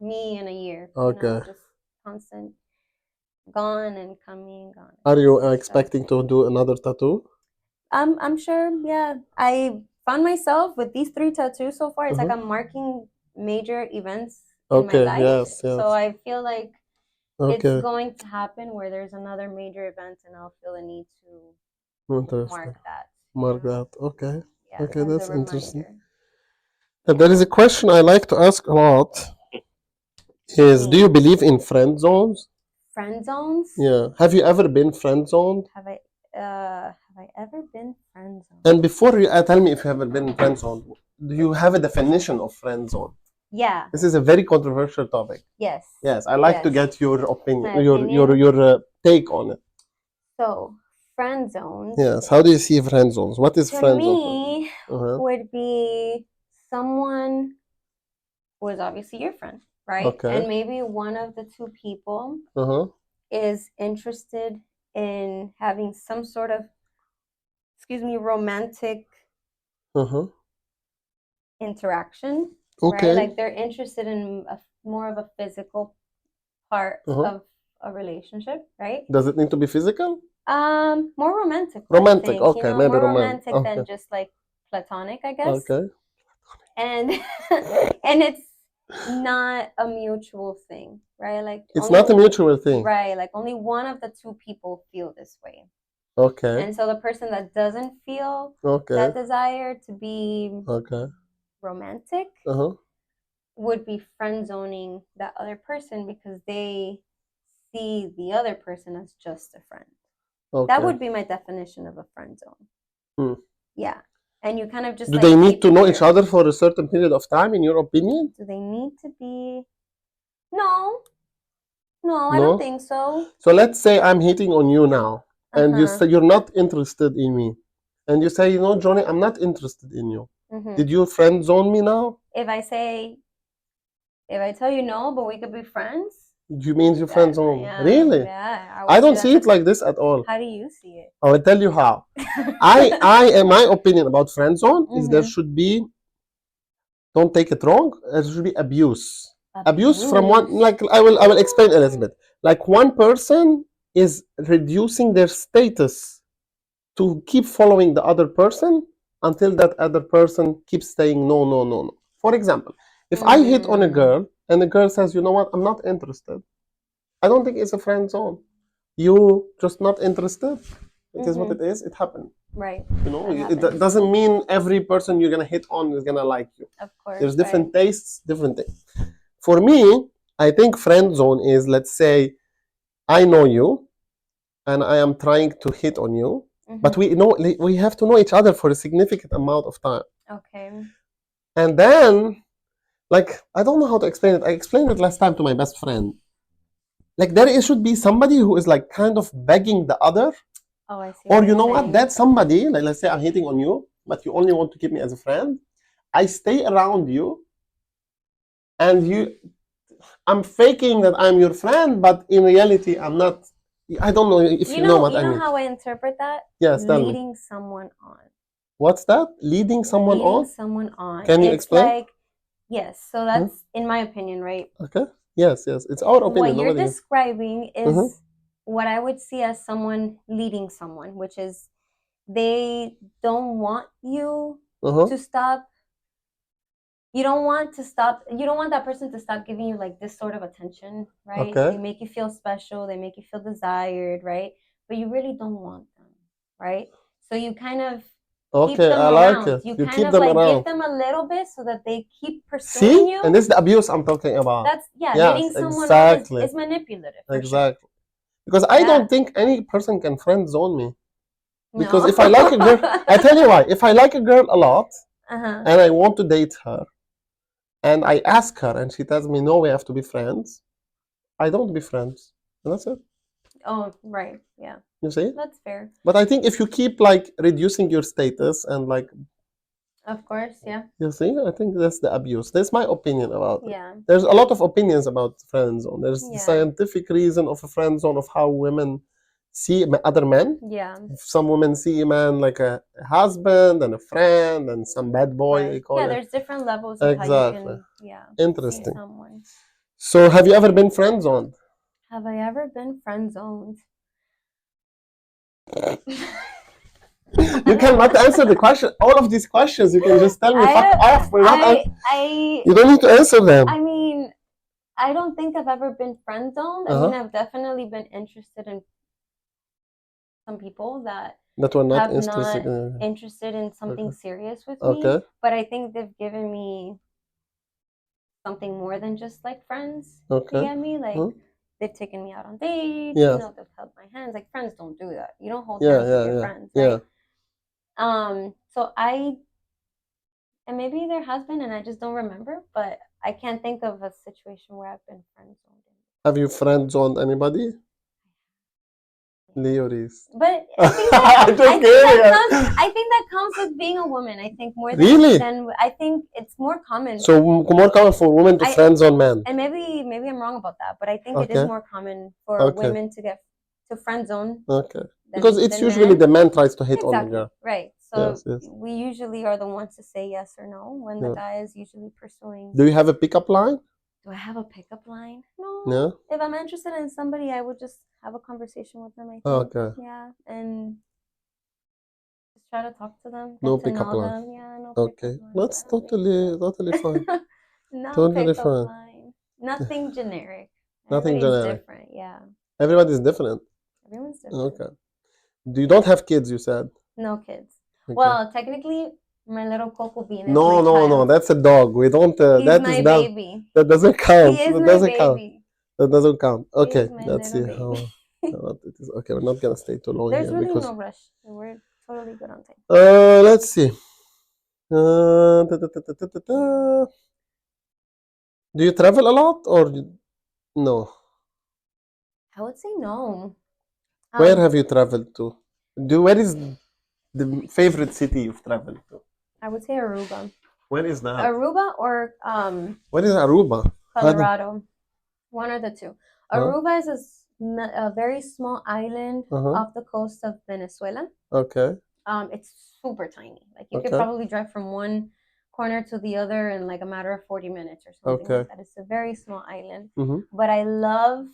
me in a year. Okay. Just constant gone and coming, gone. Are you expecting to do another tattoo? I'm sure, yeah. I found myself with these 3 tattoos so far. It's like I'm marking major events in my life. Yes. So I feel like it's going to happen where there's another major event and I'll feel a need to mark that. Mark that. Okay. Yeah, okay, that's interesting. And there is a question I like to ask a lot. Do you believe in friend zones? Friend zones? Yeah. Have you ever been friend zoned? Have I ever been friend zoned? And before you tell me if you have ever been friend zoned, do you have a definition of friend zone? Yeah. This is a very controversial topic. Yes. Yes, I like to get your opinion, your take on it. So, friend zones. Yes. How do you see friend zones? What is friend zone? For me, would be someone who is obviously your friend, right? Okay. And maybe one of the two people is interested in having some sort of, romantic interaction. Okay. Right? Like they're interested in more of a physical part of a relationship, right? Does it need to be physical? More romantic. Romantic, okay, maybe more romantic than just like platonic, I guess. Okay. And and it's not a mutual thing, right? Like it's not a mutual thing, right? Like only one of the two people feel this way. Okay. And so the person that doesn't feel that desire to be romantic would be friend zoning that other person because they see the other person as just a friend. Okay. That would be my definition of a friend zone. Yeah. And you kind of just do they need to know each other for a certain period of time, in your opinion? Do they need to be? No, I don't think so. So let's say I'm hitting on you now, and you say you're not interested in me, and you say, Johnny, I'm not interested in you. Did you friend zone me now? If I tell you no, but we could be friends. You mean you friend zone? Yeah, really? Yeah. I don't see it like this at all. How do you see it? I will tell you how. My opinion about friend zone is there should be, don't take it wrong, there should be abuse. Abuse from one, like I will explain a little bit. Like one person is reducing their status to keep following the other person until that other person keeps saying no, no, no, no. For example, if I hit on a girl and the girl says, you know what, I'm not interested, I don't think it's a friend zone. You just not interested. It is what it is. It happened. Right. It doesn't mean every person you're gonna hit on is gonna like you. Of course. There's different tastes, different things. For me, I think friend zone is, let's say, I know you, and I am trying to hit on you, but we have to know each other for a significant amount of time. Okay. And then, like, I don't know how to explain it. I explained it last time to my best friend. Like there should be somebody who is like kind of begging the other. Oh, I see. Or you know what? That's somebody, like let's say I'm hitting on you, but you only want to keep me as a friend. I stay around you, and I'm faking that I'm your friend, but in reality I'm not. I don't know if you know what I mean. You know how I interpret that? Yes, tell me. Leading someone on. What's that? Leading someone on? Leading someone on. Can you explain? Like, yes, so that's in my opinion, right? Okay. Yes, it's our opinion. What you're describing is what I would see as someone leading someone, which is they don't want you to stop. You don't want that person to stop giving you like this sort of attention, right? Okay. They make you feel special, they make you feel desired, right? But you really don't want them, right? So you kind of keep them I around. like it. You kind of like give them a little bit so that they keep pursuing you. And this is the abuse I'm talking about. That's leading someone on is manipulative. Exactly. Because I don't think any person can friend zone me. Because if I like a girl, I tell you why. If I like a girl a lot and I want to date her, and I ask her and she tells me no, we have to be friends, I don't be friends. And that's it. Oh, right. Yeah. You see? That's fair. But I think if you keep like reducing your status and like, of course, yeah. You see, I think that's the abuse. That's my opinion about it. Yeah. There's a lot of opinions about friend zone. There's the scientific reason of a friend zone, of how women see other men. Yeah. Some women see a man like a husband and a friend and some bad boy. Right. They call yeah, it. there's different levels of Exactly. how you can Interesting. see someone. So, have you ever been friend zoned? Have I ever been friend zoned? You cannot answer the question. All of these questions, you can just tell me, fuck off. You don't need to answer them. I mean, I don't think I've ever been friend zoned. I mean, I've definitely been interested in some people that were not interested in something serious with me. But I think they've given me something more than just like friends. You get me? Like they've taken me out on dates. You know, they've held my hands. Like friends don't do that. You don't hold hands with your friends, right? So and maybe there has been, and I just don't remember. But I can't think of a situation where I've been friend zoned. Have you friend zoned anybody? Liurys. But I think that comes with being a woman. I think more than I think it's more common. So more common for women to friend zone men. And maybe I'm wrong about that, but I think it is more common for women to get to friend zone. Okay. Because it's usually the man tries to hit on the girl. Right. So we usually are the ones to say yes or no when the guy is usually pursuing. Do you have a pickup line? Do I have a pickup line? No. Yeah. If I'm interested in somebody, I would just have a conversation with them. I think. Okay. Yeah, and just try to talk to them. No pickup line. Yeah, no. Okay, that's totally fine. No totally pickup fine. line. Nothing generic. Nothing generic. Different. Yeah. Everybody's different. Everyone's different. Okay. You don't have kids, you said. No kids. Okay. Well, technically, my little Coco Bean is No, that's a dog. We don't. He's my baby. That doesn't count. He is my baby. That doesn't count. Okay, let's see how it is. Okay, we're not gonna stay too long There's here. There's really no rush. We're totally good on time. Let's see. Do you travel a lot or no? I would say no. Where have you traveled to? Where is the favorite city you've traveled to? I would say Aruba. Where is that? Aruba or Where is Aruba? Colorado. One or the two. Aruba is a very small island off the coast of Venezuela. Okay. It's super tiny. Like you could probably drive from one corner to the other in like a matter of 40 minutes or something like that. It's a very small island. But I love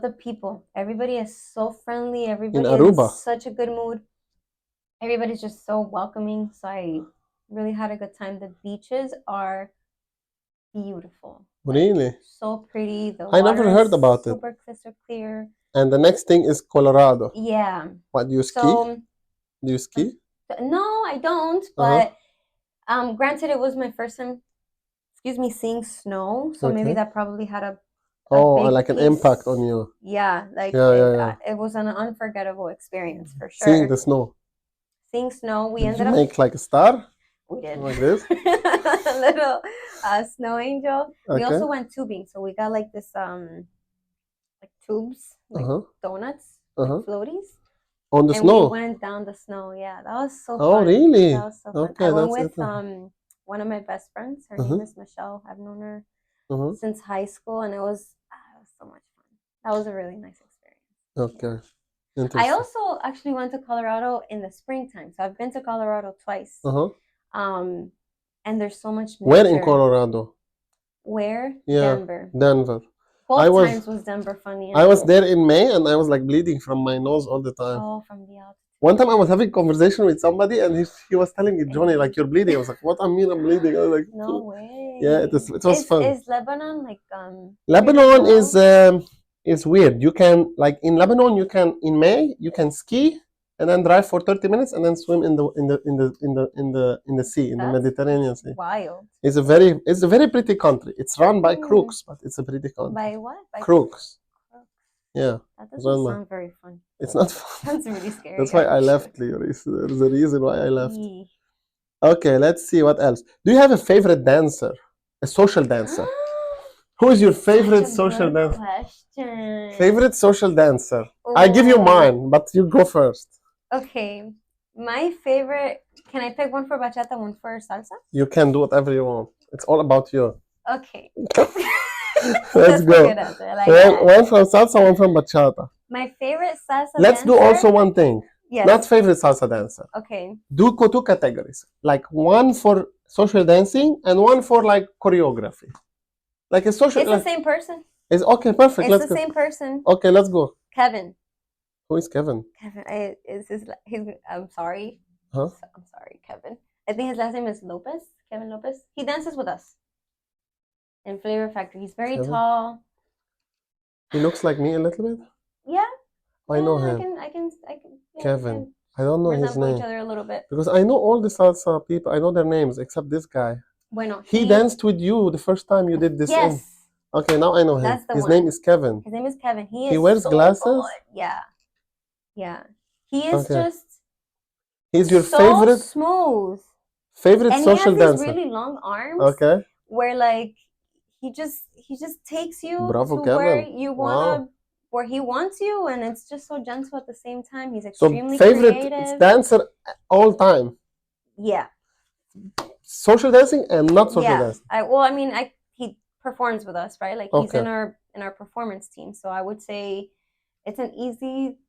the people. Everybody is so friendly. Everybody is in such a good mood. Everybody's just so welcoming. So I really had a good time. The beaches are beautiful. Really? So pretty. I never heard about it. Super crystal clear. And the next thing is Colorado. Yeah. What, do you ski? Do you ski? No, I don't. But granted, it was my first time, seeing snow. So maybe that probably had a like an impact on you. Yeah, like it was an unforgettable experience for sure. Seeing the snow. We ended up make like a star. We did like this. A little snow angel. We also went tubing, so we got like this like tubes, like donuts, like floaties. On the snow. We went down the snow. Yeah, that was so fun. Oh, really? That was so fun. I went with one of my best friends. Her name is Michelle. I've known her since high school, and it was so much fun. That was a really nice experience. Okay. I also actually went to Colorado in the springtime, so I've been to Colorado twice. And there's so much nature. Where in Colorado? Where? Yeah, Denver. Both times was Denver funny. I was there in May, and I was like bleeding from my nose all the time. Oh, from the altitude. One time I was having a conversation with somebody, and he was telling me, Johnny, like, you're bleeding. I was like, what? I mean, I'm bleeding. I was like, no way. Yeah, it was fun. Is Lebanon like Lebanon is weird. You can, like, in Lebanon, in May you can ski and then drive for 30 minutes and then swim in the sea, in the Mediterranean Sea. Wild. It's a very pretty country. It's run by crooks, but it's a pretty country. By what? By crooks. Yeah. That doesn't sound very fun. It's not fun. Sounds really scary. That's why I left, Liurys. There's a reason why I left. Okay, let's see what else. Do you have a favorite dancer? A social dancer? Who is your favorite social dancer? Question. Favorite social dancer? I give you mine, but you go first. Okay. My favorite, can I pick one for bachata, one for salsa? You can do whatever you want. It's all about you. Okay. Let's go. Like one from salsa, one from bachata. My favorite salsa Let's dancer. do also one thing. Yes. Not favorite salsa dancer. Okay. Do two categories. Like one for social dancing and one for like choreography. Like a social. It's the same person. It's okay, perfect. It's the same person. Okay, let's go. Kevin. Who is Kevin? Kevin is his. I'm sorry. Huh? I'm sorry, Kevin. I think his last name is Lopez. Kevin Lopez. He dances with us in Flavor Factory. He's very tall. He looks like me a little bit. Yeah. I know him. I can. Kevin. I don't know his name. Each other a little bit. Because I know all the salsa people. I know their names except this guy. Bueno, he danced with you the first time you did this. Yes. Okay, now I know him. That's the his one. name is Kevin. His name is Kevin. He wears so glasses. Good. Yeah. Yeah. He is just. He's your so favorite. Smooth. Favorite and social dancer. And he has these really long arms. Okay. Where like he just takes you Bravo, to Kevin. where you wanna. Wow. Where he wants you, and it's just so gentle at the same time. He's extremely favorite creative. dancer all time. Yeah. Social dancing and not social dancing. He performs with us, right? Like he's in our performance team. So I would say it's an easy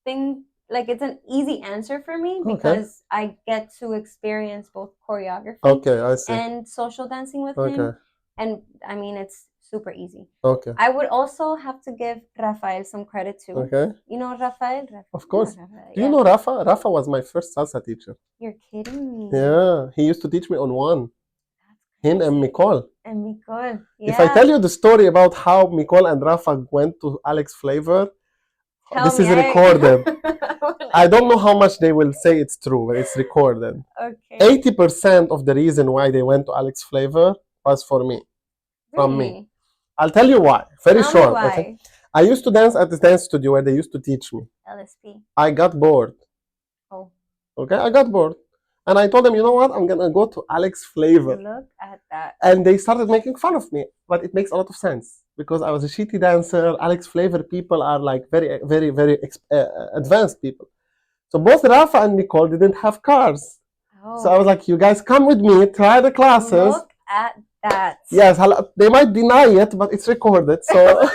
thing. Like it's an easy answer for me because I get to experience both choreography I see. and social dancing with him. And I mean, it's super easy. Okay. I would also have to give Rafael some credit too. Okay. You know Rafael? Of course. Do you know Rafa? Rafa was my first salsa teacher. You're kidding me. Yeah. He used to teach me on one. Him and Nicole. Yeah. If I tell you the story about how Nicole and Rafa went to Alex Flavor, this is recorded. I don't know how much they will say it's true, but it's recorded. Okay. 80% of the reason why they went to Alex Flavor was for me. From me. I'll tell you why. Very short. Why. Okay? I used to dance at this dance studio where they used to teach me. LSP. I got bored. Oh. Okay, I got bored. And I told them, you know what? I'm going to go to Alex Flavor. Look at that. And they started making fun of me. But it makes a lot of sense. Because I was a shitty dancer. Alex Flavor people are like very, very, very advanced people. So both Rafa and Nicole didn't have cars. Oh. So I was like, you guys come with me, try the classes. Look at that. Yes, they might deny it, but it's recorded. So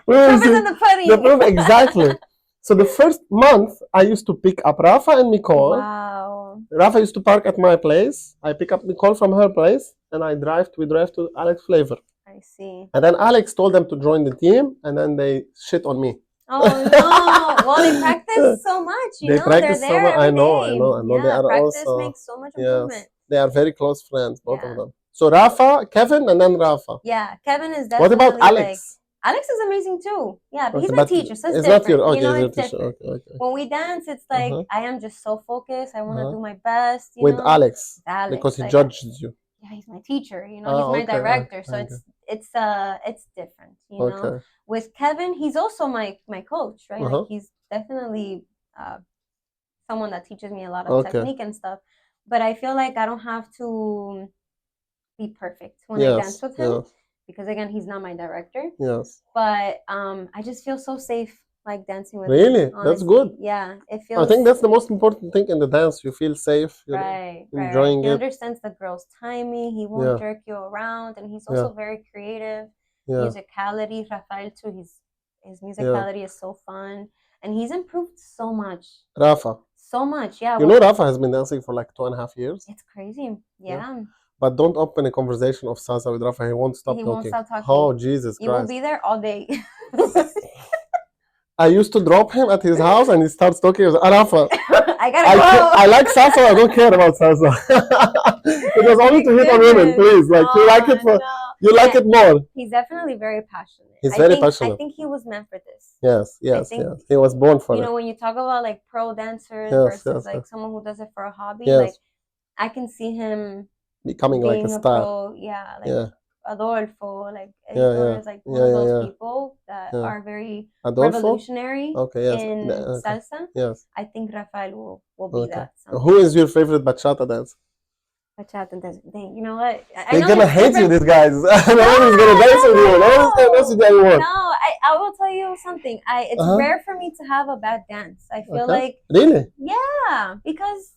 proof is in the pudding. The proof, exactly. So the first month, I used to pick up Rafa and Nicole. Wow. Rafa used to park at my place. I pick up Nicole from her place, and we drive to Alex Flavor. I see. And then Alex told them to join the team, and then they shit on me. Oh no! Well, they practice so much, they practice so much. I know. Yeah, they are practice also makes so much improvement. Yes, they are very close friends, both of them. So Rafa, Kevin, and then Rafa. Yeah, Kevin is definitely. What about Alex? Alex is amazing too. Yeah, but he's my teacher, so it's different. It's different. Okay. When we dance, it's like I am just so focused. I want to do my best. With Alex, because he judges you. Yeah, he's my teacher. He's my director, so it's different. You know, with Kevin, he's also my coach, right? Like he's definitely someone that teaches me a lot of technique and stuff. But I feel like I don't have to be perfect when I dance with him. Because again, he's not my director. Yes. But I just feel so safe like dancing with him. Really? That's good. Yeah. It feels. I think that's the most important thing in the dance. You feel safe. You're enjoying it. He understands the girl's timing. He won't jerk you around, and he's also very creative. Musicality, Rafael too. His musicality is so fun, and he's improved so much. Rafa. So much, yeah. You know, Rafa has been dancing for like 2.5 years. It's crazy. Yeah. But don't open a conversation of salsa with Rafa. He won't stop talking. Won't stop talking. Oh, Jesus Christ. You will be there all day. I used to drop him at his house and he starts talking. Rafa, I gotta go. I like salsa. I don't care about salsa. It was only to hit on women, please. Like you like it for you like it more. He's definitely very passionate. He's very passionate. I think he was meant for this. Yes. He was born for it. You know, when you talk about like pro dancers versus someone who does it for a hobby, like I can see him becoming like a star. Adolfo, like is like one of those people that are very revolutionary in salsa. Yes. I think Rafael will be that. Who is your favorite bachata dancer? Bachata dancer. You know what? They're gonna hate you, these guys. No one is gonna dance with you. No one's gonna dance with you anymore. No, I will tell you something. It's rare for me to have a bad dance. I feel like really. Yeah, because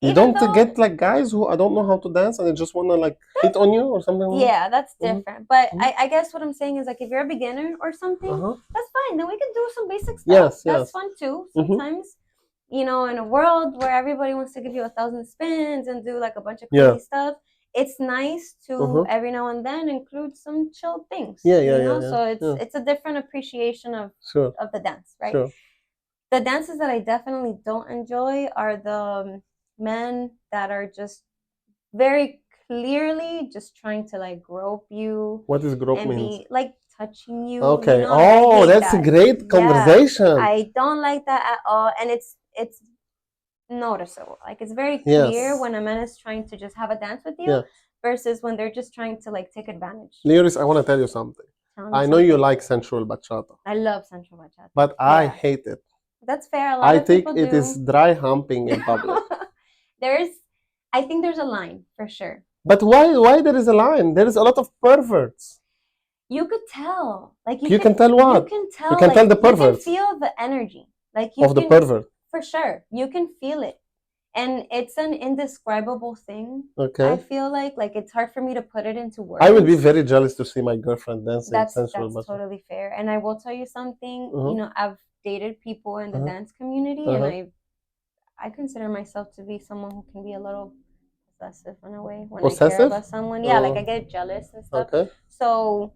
You don't get like guys who I don't know how to dance and they just want to like hit on you or something like that? Yeah, that's different. But I guess what I'm saying is like if you're a beginner or something, that's fine. Then we can do some basic stuff. Yes, that's fun too. Sometimes, you know, in a world where everybody wants to give you 1,000 spins and do like a bunch of crazy stuff, it's nice to every now and then include some chill things. You know? So it's a different appreciation of the dance, right? The dances that I definitely don't enjoy are the men that are just very clearly just trying to like grope you. What is grope and means? be like touching you. Okay. You know? That's a great conversation. I don't like that at all, and it's noticeable. Like it's very clear when a man is trying to just have a dance with you versus when they're just trying to like take advantage. Liurys, I want to tell you something. I know you like sensual bachata. I love sensual bachata. But I hate it. That's fair. A lot of people do. I think it is dry humping in public. I think there's a line for sure. But why there is a line? There is a lot of perverts. You could tell. Like you can tell what? You can tell. You can tell the perverts. You can feel the energy. Like of the pervert. For sure. You can feel it. And it's an indescribable thing. Okay. I feel like it's hard for me to put it into words. I will be very jealous to see my girlfriend dancing sensual. That's totally fair. And I will tell you something. You know, I've dated people in the dance community, and I consider myself to be someone who can be a little possessive in a way when I care about someone. Yeah, like I get jealous and stuff. Okay. So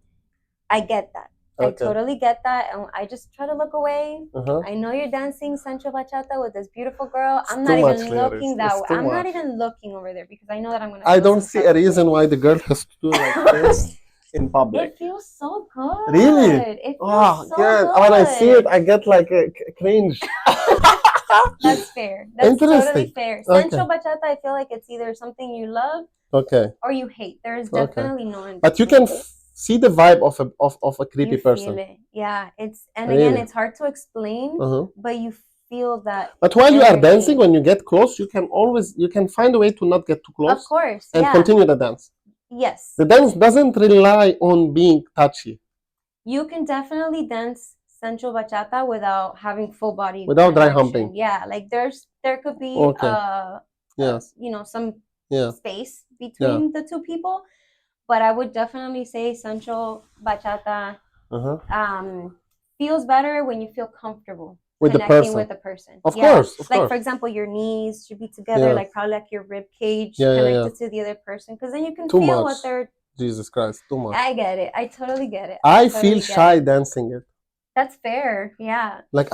I get that. I totally get that, and I just try to look away. I know you're dancing sensual bachata with this beautiful girl. I'm not even looking that way. I'm not even looking over there because I know that I'm gonna. I don't see a reason why the girl has to do like this in public. It feels so good. Really? It feels so good. good. When I see it, I get like a cringe. That's fair. That's totally fair. Sensual bachata, I feel like it's either something you love, or you hate. There is definitely no in between. But you can see the vibe of a creepy person. Feel it. Yeah, again, it's hard to explain, but you feel that. But while you are dancing, when you get close, you can find a way to not get too close. Of course, and continue the dance. Yes. The dance doesn't rely on being touchy. You can definitely dance sensual bachata without having full body. Without dry humping. Yeah, like there could be you know, some space between the two people. But I would definitely say sensual bachata feels better when you feel comfortable with connecting with the person. Of course. Like for example, your knees should be together, like probably like your rib cage connected to the other person, because then you can feel what they're. Jesus Christ, too much. I get it. I totally get it. I feel shy dancing it. That's fair. Yeah. Like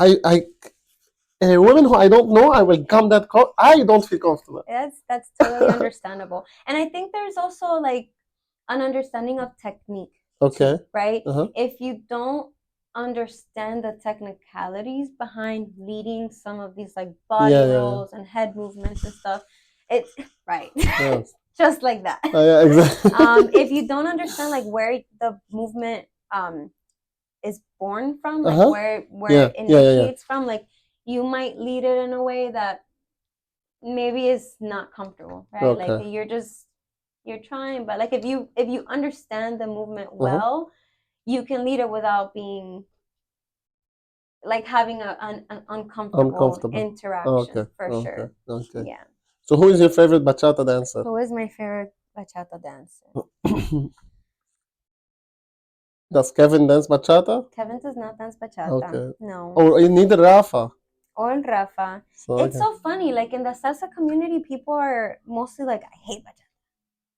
women who I don't know, I will come that close. I don't feel comfortable. That's totally understandable, and I think there's also like an understanding of technique. Okay. Right? If you don't understand the technicalities behind leading some of these like body rolls and head movements and stuff, it's right. Yes. Just like that. Yeah, exactly. If you don't understand like where the movement is born from, like where it initiates from, like you might lead it in a way that maybe is not comfortable, right? Like you're trying, but like if you understand the movement well, you can lead it without being like having an uncomfortable interaction for sure. Okay. Yeah. So who is your favorite bachata dancer? Who is my favorite bachata dancer? Does Kevin dance bachata? Kevin does not dance bachata. Okay. No. Or neither Rafa. Or Rafa. So, it's so funny. Like in the salsa community, people are mostly like, I hate bachata.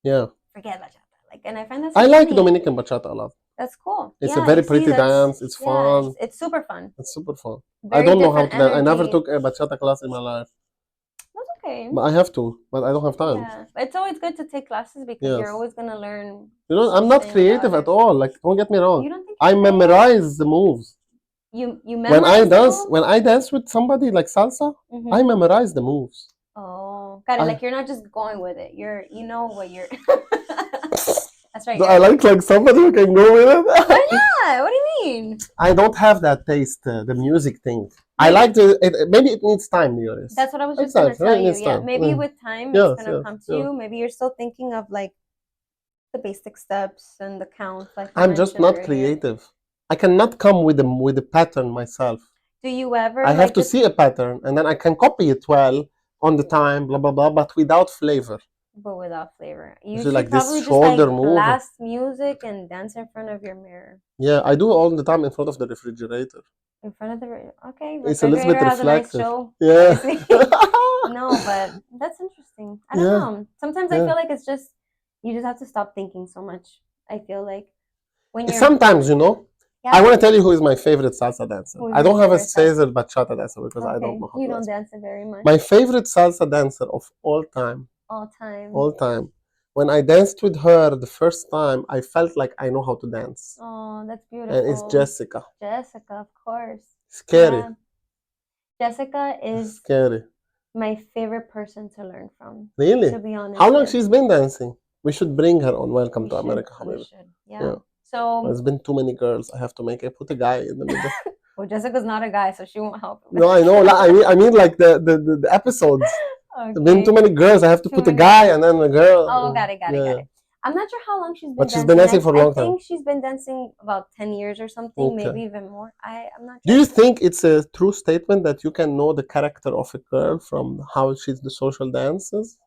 Yeah. Forget bachata. Like, and I find that so funny. Like Dominican bachata a lot. That's cool. It's a very pretty dance. It's fun. It's super fun. It's super fun. I don't know how to dance. I never took a bachata class in my life. That's okay. But I have to. But I don't have time. Yeah. But it's always good to take classes because you're always gonna learn. You know, I'm not creative at all. Like, don't get me wrong. You don't think I memorize the moves. You memorize when I dance with somebody like salsa, I memorize the moves. Oh, got it. Like you're not just going with it. You know what you're. That's right. I like somebody who can go with it. Why not? What do you mean? I don't have that taste, the music thing. I like to. Maybe it needs time, Liurys. That's what I was just going to tell you. Yeah, maybe with time it's going to come to you. Maybe you're still thinking of like the basic steps and the count. Like I'm just not creative. I cannot come with a pattern myself. Do you ever? I have to see a pattern and then I can copy it well, on the time, blah blah blah, but without flavor. But without flavor. You So should like this probably just shoulder like move. blast music and dance in front of your mirror. Yeah, I do all the time in front of the refrigerator. In front of the okay, It's a little bit refrigerator has a nice reflective. show. Yeah. No, but that's interesting. I don't Yeah. know. Sometimes I Yeah. feel like it's just you just have to stop thinking so much. I feel like when you're Sometimes, you know, yeah. I want to tell you who is my favorite salsa dancer. Who's I your don't have a favorite salsa? favorite bachata dancer because I don't Okay, know how you to don't dance. dance it very much. My favorite salsa dancer of all time, All time. all time. When I danced with her the first time, I felt like I know how to dance. Oh, that's beautiful. And it's Jessica. Jessica, of course. Scary. Yeah. Jessica is Scary. my favorite person to learn from. Really? To be honest. How long she's been dancing? We should bring her on Welcome to America, We Habibi. should. Yeah. So there's been too many girls. I have to put a guy in the middle. Well, Jessica's not a guy, so she won't help. No, I know. I mean like the episodes. Okay. There's been too many girls. I have to put a guy and then a girl. Oh, got it. I'm not sure how long she's been But dancing. she's been dancing for a long time. I think she's been dancing about 10 years or something, maybe even more. I'm not sure. Do you think it's a true statement that you can know the character of a girl from how she's the social dances?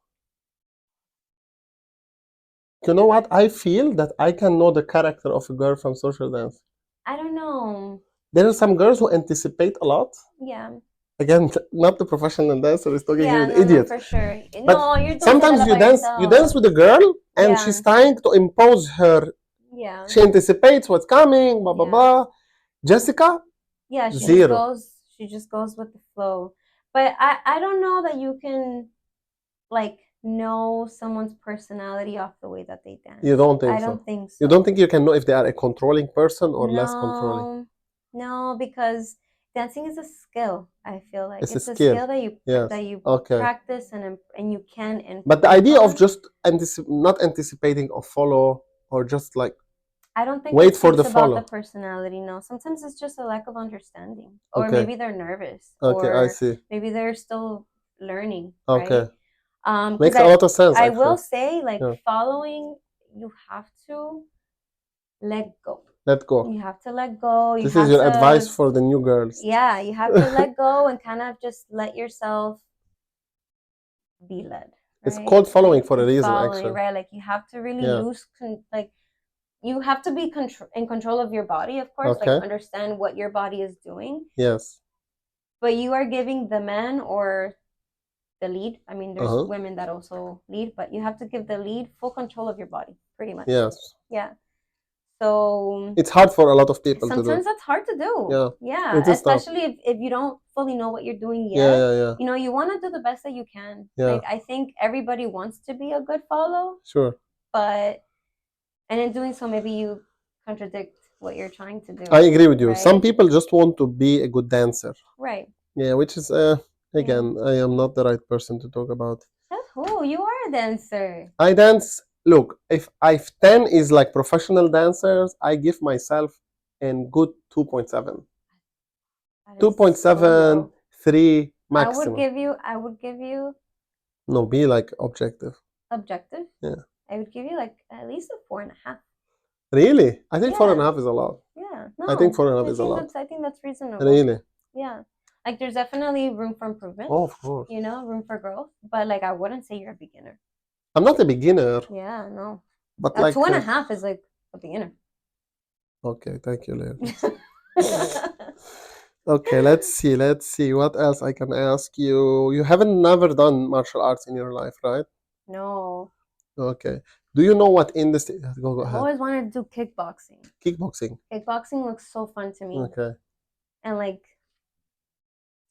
You know what? I feel that I can know the character of a girl from social dance. I don't know. There are some girls who anticipate a lot. Yeah. Again, not the professional dancer is talking here, the idiot. No, for sure. But no, you're doing sometimes that you by dance, yourself. you dance with a girl, and she's trying to impose her. Yeah. She anticipates what's coming, blah blah blah. Jessica. Yeah, she zero. She just goes with the flow. But I don't know that you can, like, know someone's personality off the way that they dance. You don't think so? I don't think so. You don't think you can know if they are a controlling person or less controlling? No, because dancing is a skill. I feel like it's a skill that you practice and you can. But the idea of just not anticipating or follow or just like I don't think wait for the about follow. The personality. No, sometimes it's just a lack of understanding, or maybe they're nervous. Okay, or I see. Maybe they're still learning. Okay. Right? Makes a lot of sense. I will say, like, following, you have to let go. Let go. You have to let go. This is your advice for the new girls. Yeah, you have to let go and kind of just let yourself be led. Right? It's called following for a reason, actually. Right? Like, you have to really lose, you have to be in control of your body, of course. Like, understand what your body is doing. Yes. But you are giving the man or the lead. I mean, there's women that also lead, but you have to give the lead full control of your body, pretty much. Yes. Yeah. So it's hard for a lot of people to do. Sometimes that's hard to do. Yeah. Especially if you don't fully know what you're doing yet. Yeah. You know, you want to do the best that you can. Yeah. Like, I think everybody wants to be a good follow. Sure. And in doing so, maybe you contradict what you're trying to do. I agree with you. Right? Some people just want to be a good dancer. Right. Yeah, which is again, I am not the right person to talk about. Oh, you are a dancer. I dance. Look, if 10 is like professional dancers, I give myself a good 2.7. 2.7, 3 maximum. I would give you. No, be like objective. Objective? Yeah. I would give you like at least a 4.5. Really? I think 4.5 is a lot. Yeah. No, I think 4.5 is a lot. I think that's reasonable. Really? Yeah. Like, there's definitely room for improvement. Oh, of course. You know, room for growth. But, like, I wouldn't say you're a beginner. I'm not a beginner. Yeah, no. But like 2.5 is like a beginner. Okay, thank you, Liurys. Okay, let's see what else I can ask you. You haven't never done martial arts in your life, right? No. Okay. Do you know what industry? Go ahead. I always wanted to do kickboxing. Kickboxing. Kickboxing looks so fun to me. Okay. And, like,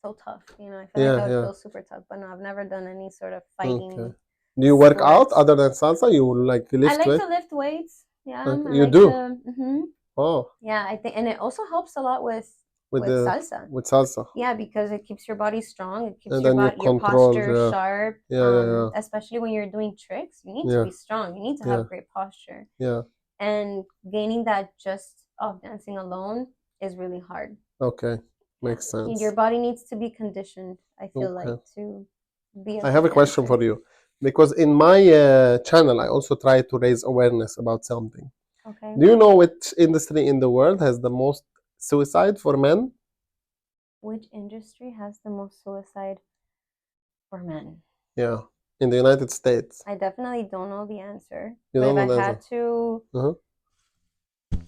so tough. You know, I feel like I would feel super tough. But no, I've never done any sort of fighting. Okay. Do you work out other than salsa? You like lift weights? I like to lift weights. Yeah. Okay. You do? Oh. Yeah, I think, and it also helps a lot with salsa. With salsa. Yeah, because it keeps your body strong. It keeps your posture sharp. Yeah. Especially when you're doing tricks, you need to be strong. You need to have great posture. Yeah. And gaining that just off dancing alone is really hard. Okay. Makes sense. Your body needs to be conditioned, I feel like, to be I have a question for you. Because in my channel, I also try to raise awareness about something. Okay. Do you know which industry in the world has the most suicide for men? Which industry has the most suicide? for men. Yeah, in the United States. I definitely don't know the answer. You but don't if know I the had answer. to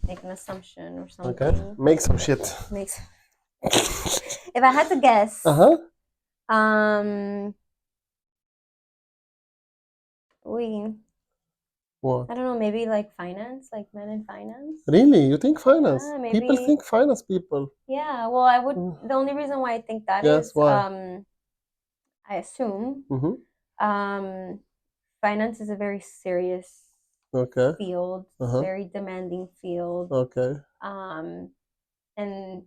make an assumption or something. Okay, make some shit. If I had to guess, What? I don't know, maybe like finance, like men in finance. Really? You think finance? Yeah, maybe. People think finance people. Yeah, well, I would. The only reason why I think that is, why? I assume, finance is a very serious field, very demanding field. Okay. And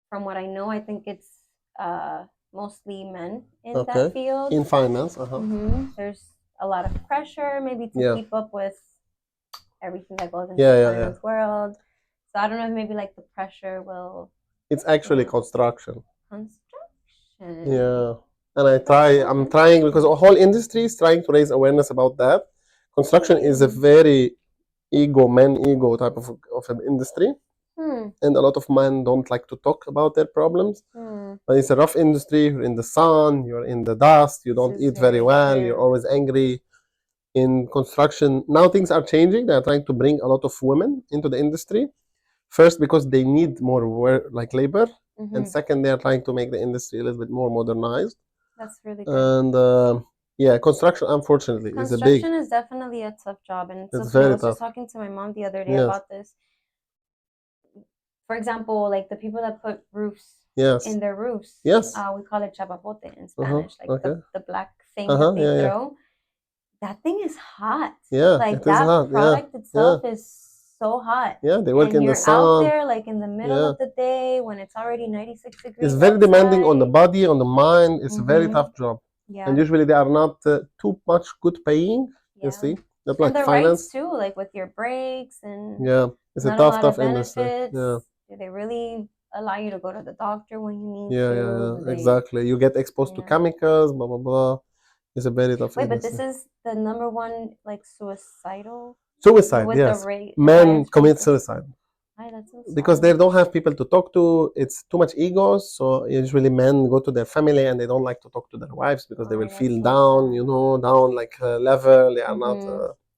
from what I know, I think it's mostly men in that field. In finance. There's a lot of pressure, maybe to keep up with everything that goes into Yeah, the yeah, finance world. So I don't know if maybe like the pressure will. It's actually construction. Construction. Yeah. And I'm trying because the whole industry is trying to raise awareness about that. Construction is a very man ego type of an industry. And a lot of men don't like to talk about their problems. But it's a rough industry. You're in the sun, you're in the dust, you don't eat very well, you're always angry. In construction, now things are changing. They're trying to bring a lot of women into the industry. First, because they need more work, like labor. And second, they're trying to make the industry a little bit more modernized. That's really good. And yeah, construction, unfortunately, is a big. Construction is definitely a tough job, and it's I very was just tough. talking to my mom the other day about this. For example, like the people that put roofs in their roofs. Yes. We call it chapapote in Spanish, like the black thing that they throw. That thing is hot. Yeah, like that product itself is so hot. Yeah, they work and in the you're sun. out there like in the middle of the day when it's already 96 degrees. It's very outside. demanding on the body, on the mind. It's a very tough job. Yeah. And usually they are not too much good paying. You see, that's like and the finance. Rights too, like with your breaks and it's not a tough, lot tough of industry. benefits. Yeah. Do they really allow you to go to the doctor when you need Yeah, to? exactly. You get exposed to chemicals, blah blah blah. It's a very tough Wait, but industry. this is the number one like suicidal. Suicide, with yes. the rate, Men commit suicide. Why, that's so because they don't have people to talk to. It's too much egos. So usually men go to their family and they don't like to talk to their wives because they will feel down, down like level. They are not.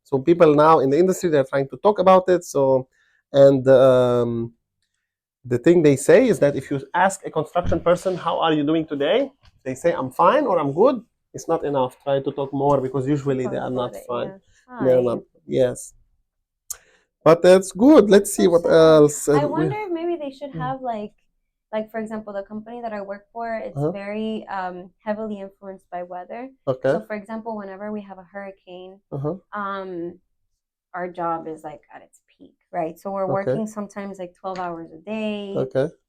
So people now in the industry, they're trying to talk about it. So, and the thing they say is that if you ask a construction person, how are you doing today? They say, I'm fine or I'm good. It's not enough. Try to talk more because usually they are not fine. They're not. Yes. But that's good. Let's see what else. I wonder if maybe they should have like for example, the company that I work for, it's very heavily influenced by weather. Okay. So for example, whenever we have a hurricane, our job is like at its peak, right? So we're working sometimes like 12 hours a day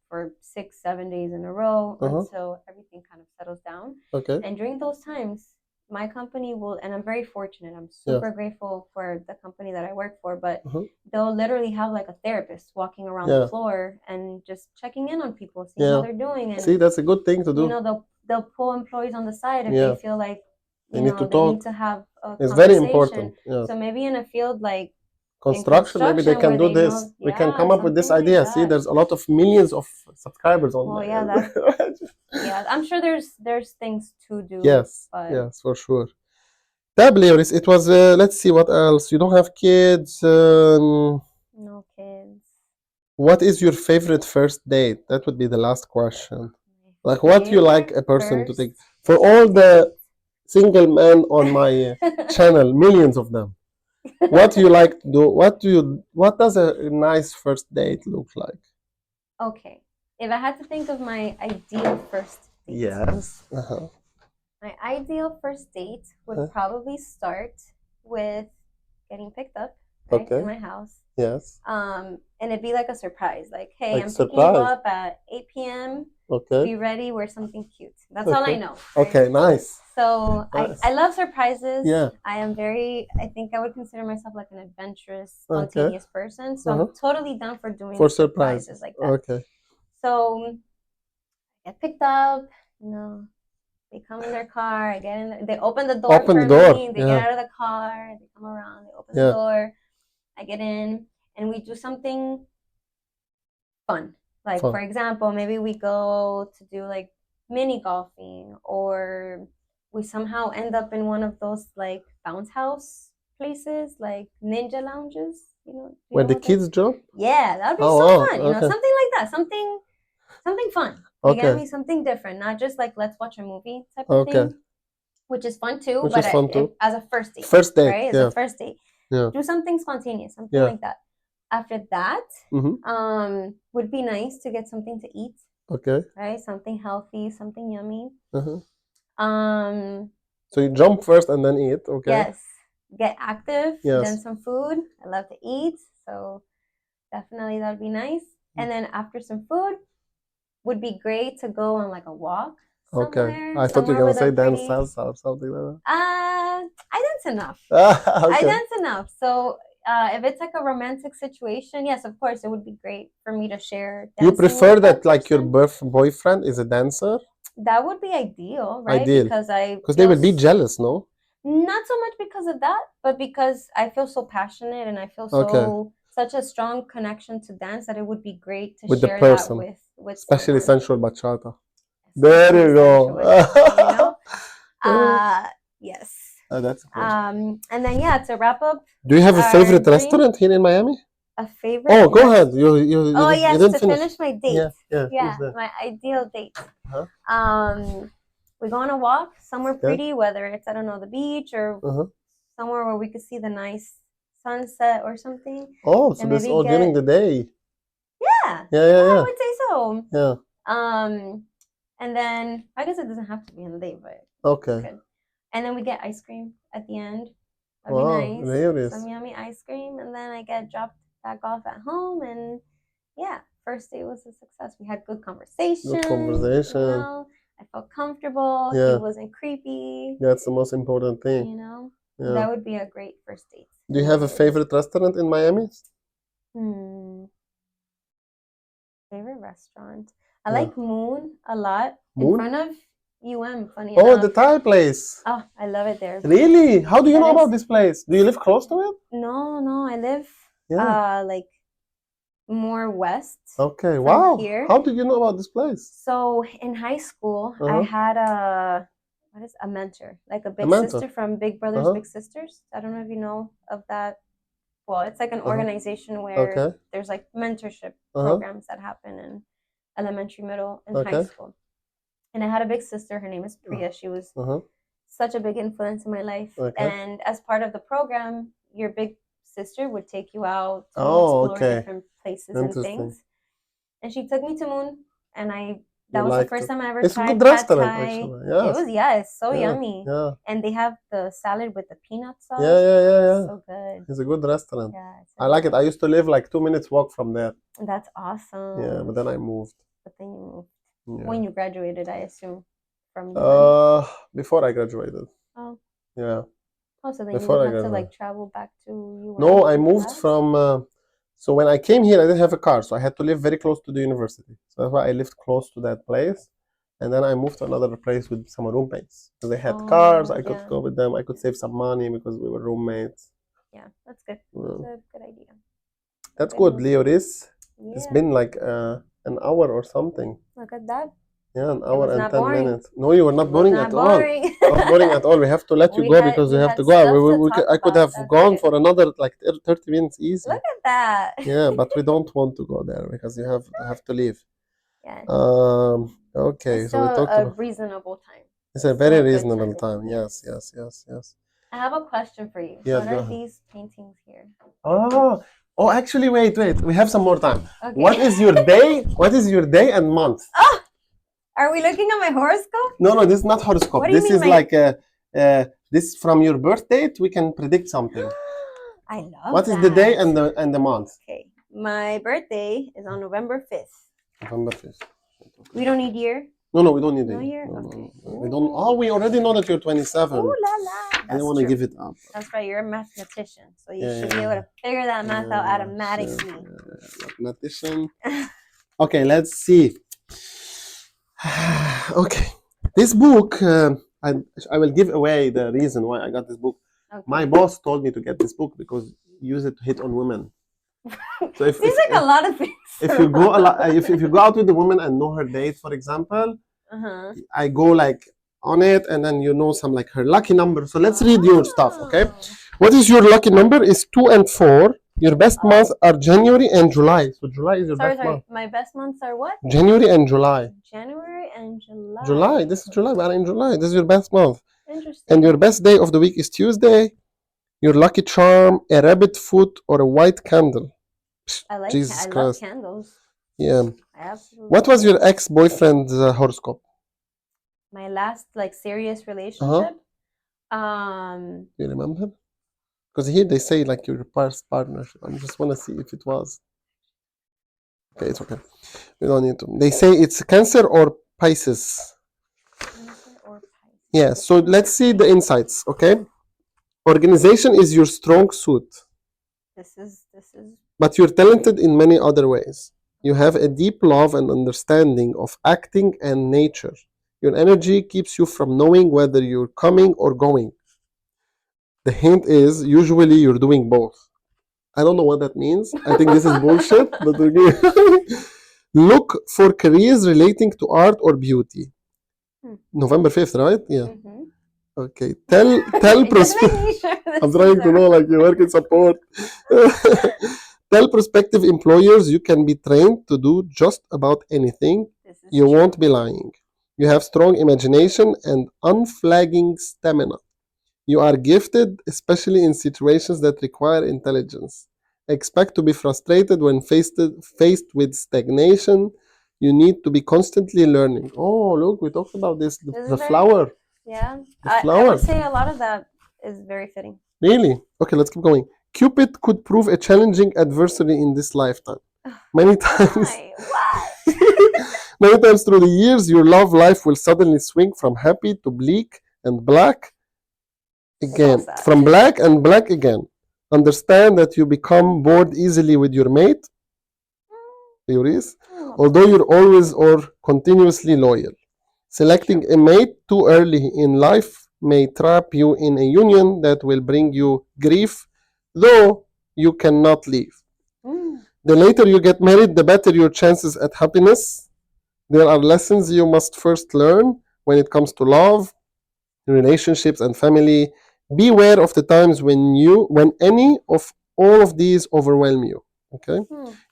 for 6-7 days in a row until everything kind of settles down. And during those times, my company will, and I'm very fortunate, I'm super grateful for the company that I work for, but they'll literally have like a therapist walking around the floor and just checking in on people, seeing how they're doing. And see, that's a good thing to do. They'll pull employees on the side if they feel like they need to they talk. Need to have a it's conversation. very important. So maybe in a field like construction, maybe they can do this. We can come up with this idea. See, there's a lot of millions of subscribers on. Well, yeah, I'm sure there's things to do. Yes, yes, for sure. Liurys, it was. Let's see what else. You don't have kids. No kids. What is your favorite first date? That would be the last question. Like, what do you like a person to take? For all the single men on my channel, millions of them. What do you like to do? What does a nice first date look like? Okay. If I had to think of my ideal first date. Yes. My ideal first date would probably start with getting picked up in my house. Yes. And it'd be like a surprise. Like, hey, I'm picking you up at 8 p.m. Be ready, wear something cute. That's all I know. Right? Okay, nice. So nice. I love surprises. Yeah. I think I would consider myself like an adventurous, spontaneous person. So I'm totally down for doing surprises like that. Okay. So I get picked up, they come in their car, I get in there, they open the door for me, they get out of the car, they come around, they open the door, I get in, and we do something fun. For example, maybe we go to do like mini golfing or we somehow end up in one of those like bounce house places, like ninja lounges. Where the kids jump? Yeah, that would be fun. Okay. Something like that. Something fun. You get me? Something different, not just like let's watch a movie type of thing, which is fun too. But as a first date, right? As a first date, do something spontaneous, something like that. After that, would be nice to get something to eat. Okay. Right, something healthy, something yummy. So you jump first and then eat. Okay. Yes. Get active. Yes. Then some food. I love to eat, so definitely that would be nice. And then after some food, would be great to go on like a walk somewhere. Okay. I thought you were gonna say dance salsa or something like that. I dance enough. Okay. I dance enough. So if it's like a romantic situation, yes, of course, it would be great for me to share. You prefer that like your boyfriend is a dancer? That would be ideal, right? Ideal. Because they would be jealous, no? Not so much because of that, but because I feel so passionate and I feel such a strong connection to dance that it would be great to share that with especially someone. Sensual bachata. There you go. Yes. Oh, that's cool. And then to wrap up. Do you have a favorite restaurant here in Miami? A favorite? Oh, go ahead. You didn't finish my date. Yeah, my ideal date. We go on a walk somewhere pretty, whether it's the beach or somewhere where we could see the nice sunset or something. Oh, so that's all during the day. Yeah. Yeah. I would say so. Yeah. And then I guess it doesn't have to be in the day, but okay. And then we get ice cream at the end. That'd be nice. Liurys. Some yummy ice cream, and then I get dropped back off at home, and first date was a success. We had good conversation. Good conversation. I felt comfortable. Yeah. He wasn't creepy. That's the most important thing. That would be a great first date. Do you have a favorite restaurant in Miami? Favorite restaurant? I like Moon a lot. Moon? In front of funny enough. Oh, the Thai place. Oh, I love it there. Really? How do you know about this place? Do you live close to it? No, I live like more west. Okay, wow. Here. How did you know about this place? So in high school, I had a mentor, like a big sister from Big Brothers Big Sisters. I don't know if you know of that. Well, it's like an organization where there's like mentorship programs that happen in elementary, middle, and high school. And I had a big sister. Her name is Priya. She was such a big influence in my life. And as part of the program, your big sister would take you out to explore different places and things. And she took me to Moon, and that was the first time I ever tried a good restaurant, actually. Yes. It was, it's so yummy. Yeah. And they have the salad with the peanut sauce. Yeah. So good. It's a good restaurant. Yeah, I like it. I used to live like 2 minutes walk from there. That's awesome. Yeah, but then I moved. But then you moved. Yeah. When you graduated, I assume, from before I graduated. Oh. Yeah. Oh, so then before you didn't have to like travel back to you. No, I moved from. So when I came here, I didn't have a car, so I had to live very close to the university. So that's why I lived close to that place, and then I moved to another place with some roommates. So they had cars. I could go with them. I could save some money because we were roommates. Yeah, that's good. That's a good idea. That's good, Liurys. Yeah. It's been like an hour or something. Look at that. Yeah, an hour and 10 minutes. No, you were not boring at all. Not boring at all. We have to let you go because we have to go. I could have gone for another like 30 minutes easy. Look at that. Yeah, but we don't want to go there because you have to leave. Yeah. Okay. So we talked about a reasonable time. It's a very reasonable time. Yes. I have a question for you. Yes, what are these paintings here? Oh, actually, wait. We have some more time. Okay. What is your day? What is your day and month? Oh, are we looking at my horoscope? No, this is not horoscope. This is like this from your birth date. We can predict something. I love What is the day and the month? Okay, my birthday is on November 5th. November 5th. We don't need year? No, we don't need a year. No. We don't. Oh, we already know that you're 27. Ooh la la. I don't want to give it up. That's right. You're a mathematician, so you should be able to figure that math out automatically. Mathematician. Okay, let's see. Okay, this book. I will give away the reason why I got this book. Okay. My boss told me to get this book because use it to hit on women. So seems like a lot of things. If you go if you go out with a woman and know her date, for example, I go like on it, and then you know some like her lucky number. So let's read your stuff, okay? What is your lucky number? Is 2 and 4. Your best months are January and July. So July is your best month. My best months are what? January and July. January and July. July. This is July. We are in July. This is your best month. Interesting. And your best day of the week is Tuesday. Your lucky charm, a rabbit foot or a white candle. I love candles. Yeah. I absolutely. What was your ex-boyfriend's horoscope? My last like serious relationship. Do you remember? Because here they say like your past partnership. I just want to see if it was. Okay, it's okay. We don't need to. They say it's Cancer or Pisces. Cancer or Pisces. Yeah. So let's see the insights. Okay. Organization is your strong suit. This is. But you're talented in many other ways. You have a deep love and understanding of acting and nature. Your energy keeps you from knowing whether you're coming or going. The hint is usually you're doing both. I don't know what that means. I think this is bullshit. But okay. Look for careers relating to art or beauty. November 5th, right? Yeah. Mm-hmm. Okay. Tell I'm trying to know like you work in support. Tell prospective employers you can be trained to do just about anything. You won't be lying. You have strong imagination and unflagging stamina. You are gifted, especially in situations that require intelligence. Expect to be frustrated when faced with stagnation. You need to be constantly learning. Oh, look, we talked about this. The flower. Yeah. I would say a lot of that is very fitting. Really? Okay, let's keep going. Cupid could prove a challenging adversary in this lifetime. Many times. Why? Many times through the years, your love life will suddenly swing from happy to bleak and black again. So from black and black again. Understand that you become bored easily with your mate, Liurys, although you're always or continuously loyal. Selecting a mate too early in life may trap you in a union that will bring you grief, though you cannot leave. The later you get married, the better your chances at happiness. There are lessons you must first learn when it comes to love, relationships, and family. Beware of the times when any of all of these overwhelm you. Okay?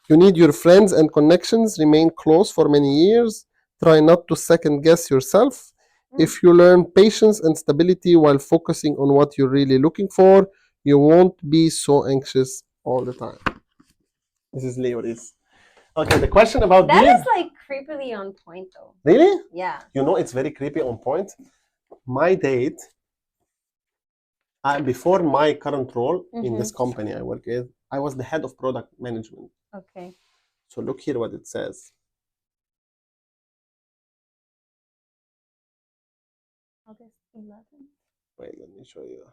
You need your friends and connections. Remain close for many years. Try not to second guess yourself. If you learn patience and stability while focusing on what you're really looking for, you won't be so anxious all the time. This is Liurys. Okay, the question about that is like creepily on point though. Really? Yeah. You know, it's very creepy on point. My date, before my current role in this company I work with, I was the head of product management. Okay. So look here what it says. August 11th. Wait, let me show you.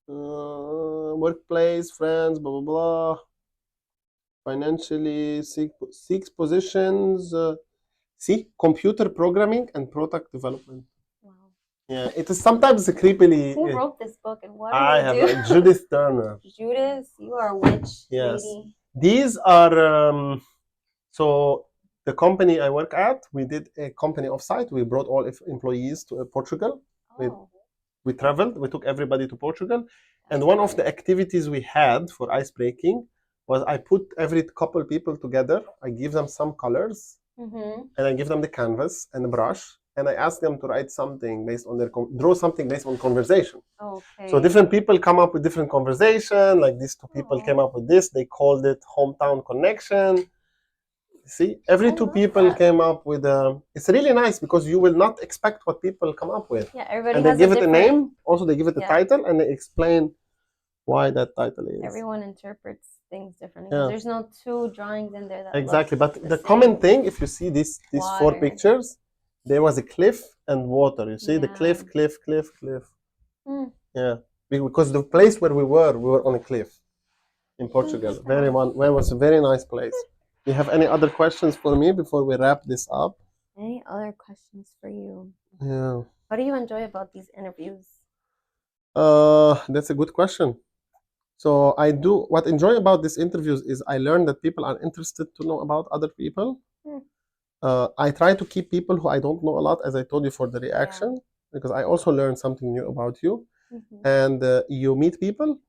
Workplace, friends, blah, blah, blah. Financially, six positions. See, computer programming and product development. Wow. Yeah, it is sometimes creepily. Who wrote this book and what do they do? I have Judith Turner. Judith, you are a witch. Yes. Lady. These are, so the company I work at, we did a company offsite. We brought all employees to Portugal. Oh. We traveled, we took everybody to Portugal. And one of the activities we had for ice breaking was I put every couple people together. I give them some colors and I give them the canvas and the brush. And I ask them to write something based on draw something based on conversation. Okay. So different people come up with different conversation. Like these two people came up with this. They called it hometown connection. See, every two people came up with it's really nice because you will not expect what people come up with. Yeah, everybody and they give it a name. Also, they give it a title and they explain why that title is. Everyone interprets things differently because there's no two drawings in there that exactly. But the common thing, if you see these four pictures, there was a cliff and water. You see the cliff. Yeah, because the place where we were on a cliff in Portugal. It was a very nice place. Do you have any other questions for me before we wrap this up? Any other questions for you? Yeah. What do you enjoy about these interviews? That's a good question. So what I enjoy about these interviews is I learn that people are interested to know about other people. I try to keep people who I don't know a lot, as I told you, for the reaction, because I also learn something new about you. And you meet people,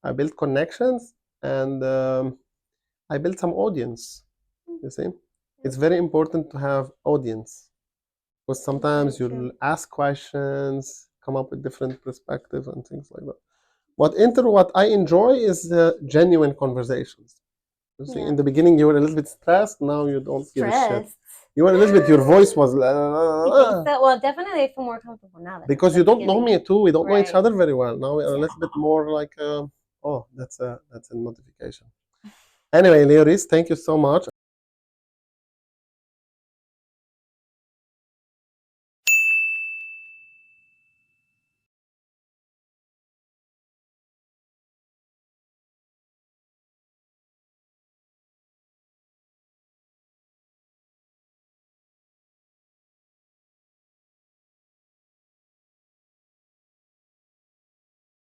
I build connections, and I build some audience. You see, it's very important to have audience, because sometimes you'll ask questions, come up with different perspectives and things like that. What I enjoy is genuine conversations. You see, in the beginning you were a little bit stressed. Now you don't give a shit. You were a little bit. Your voice was. Well, definitely I feel more comfortable now. Because you don't know me too. We don't know each other very well. Now we are a little bit more like. Oh, that's a notification. Anyway, Liurys, thank you so much.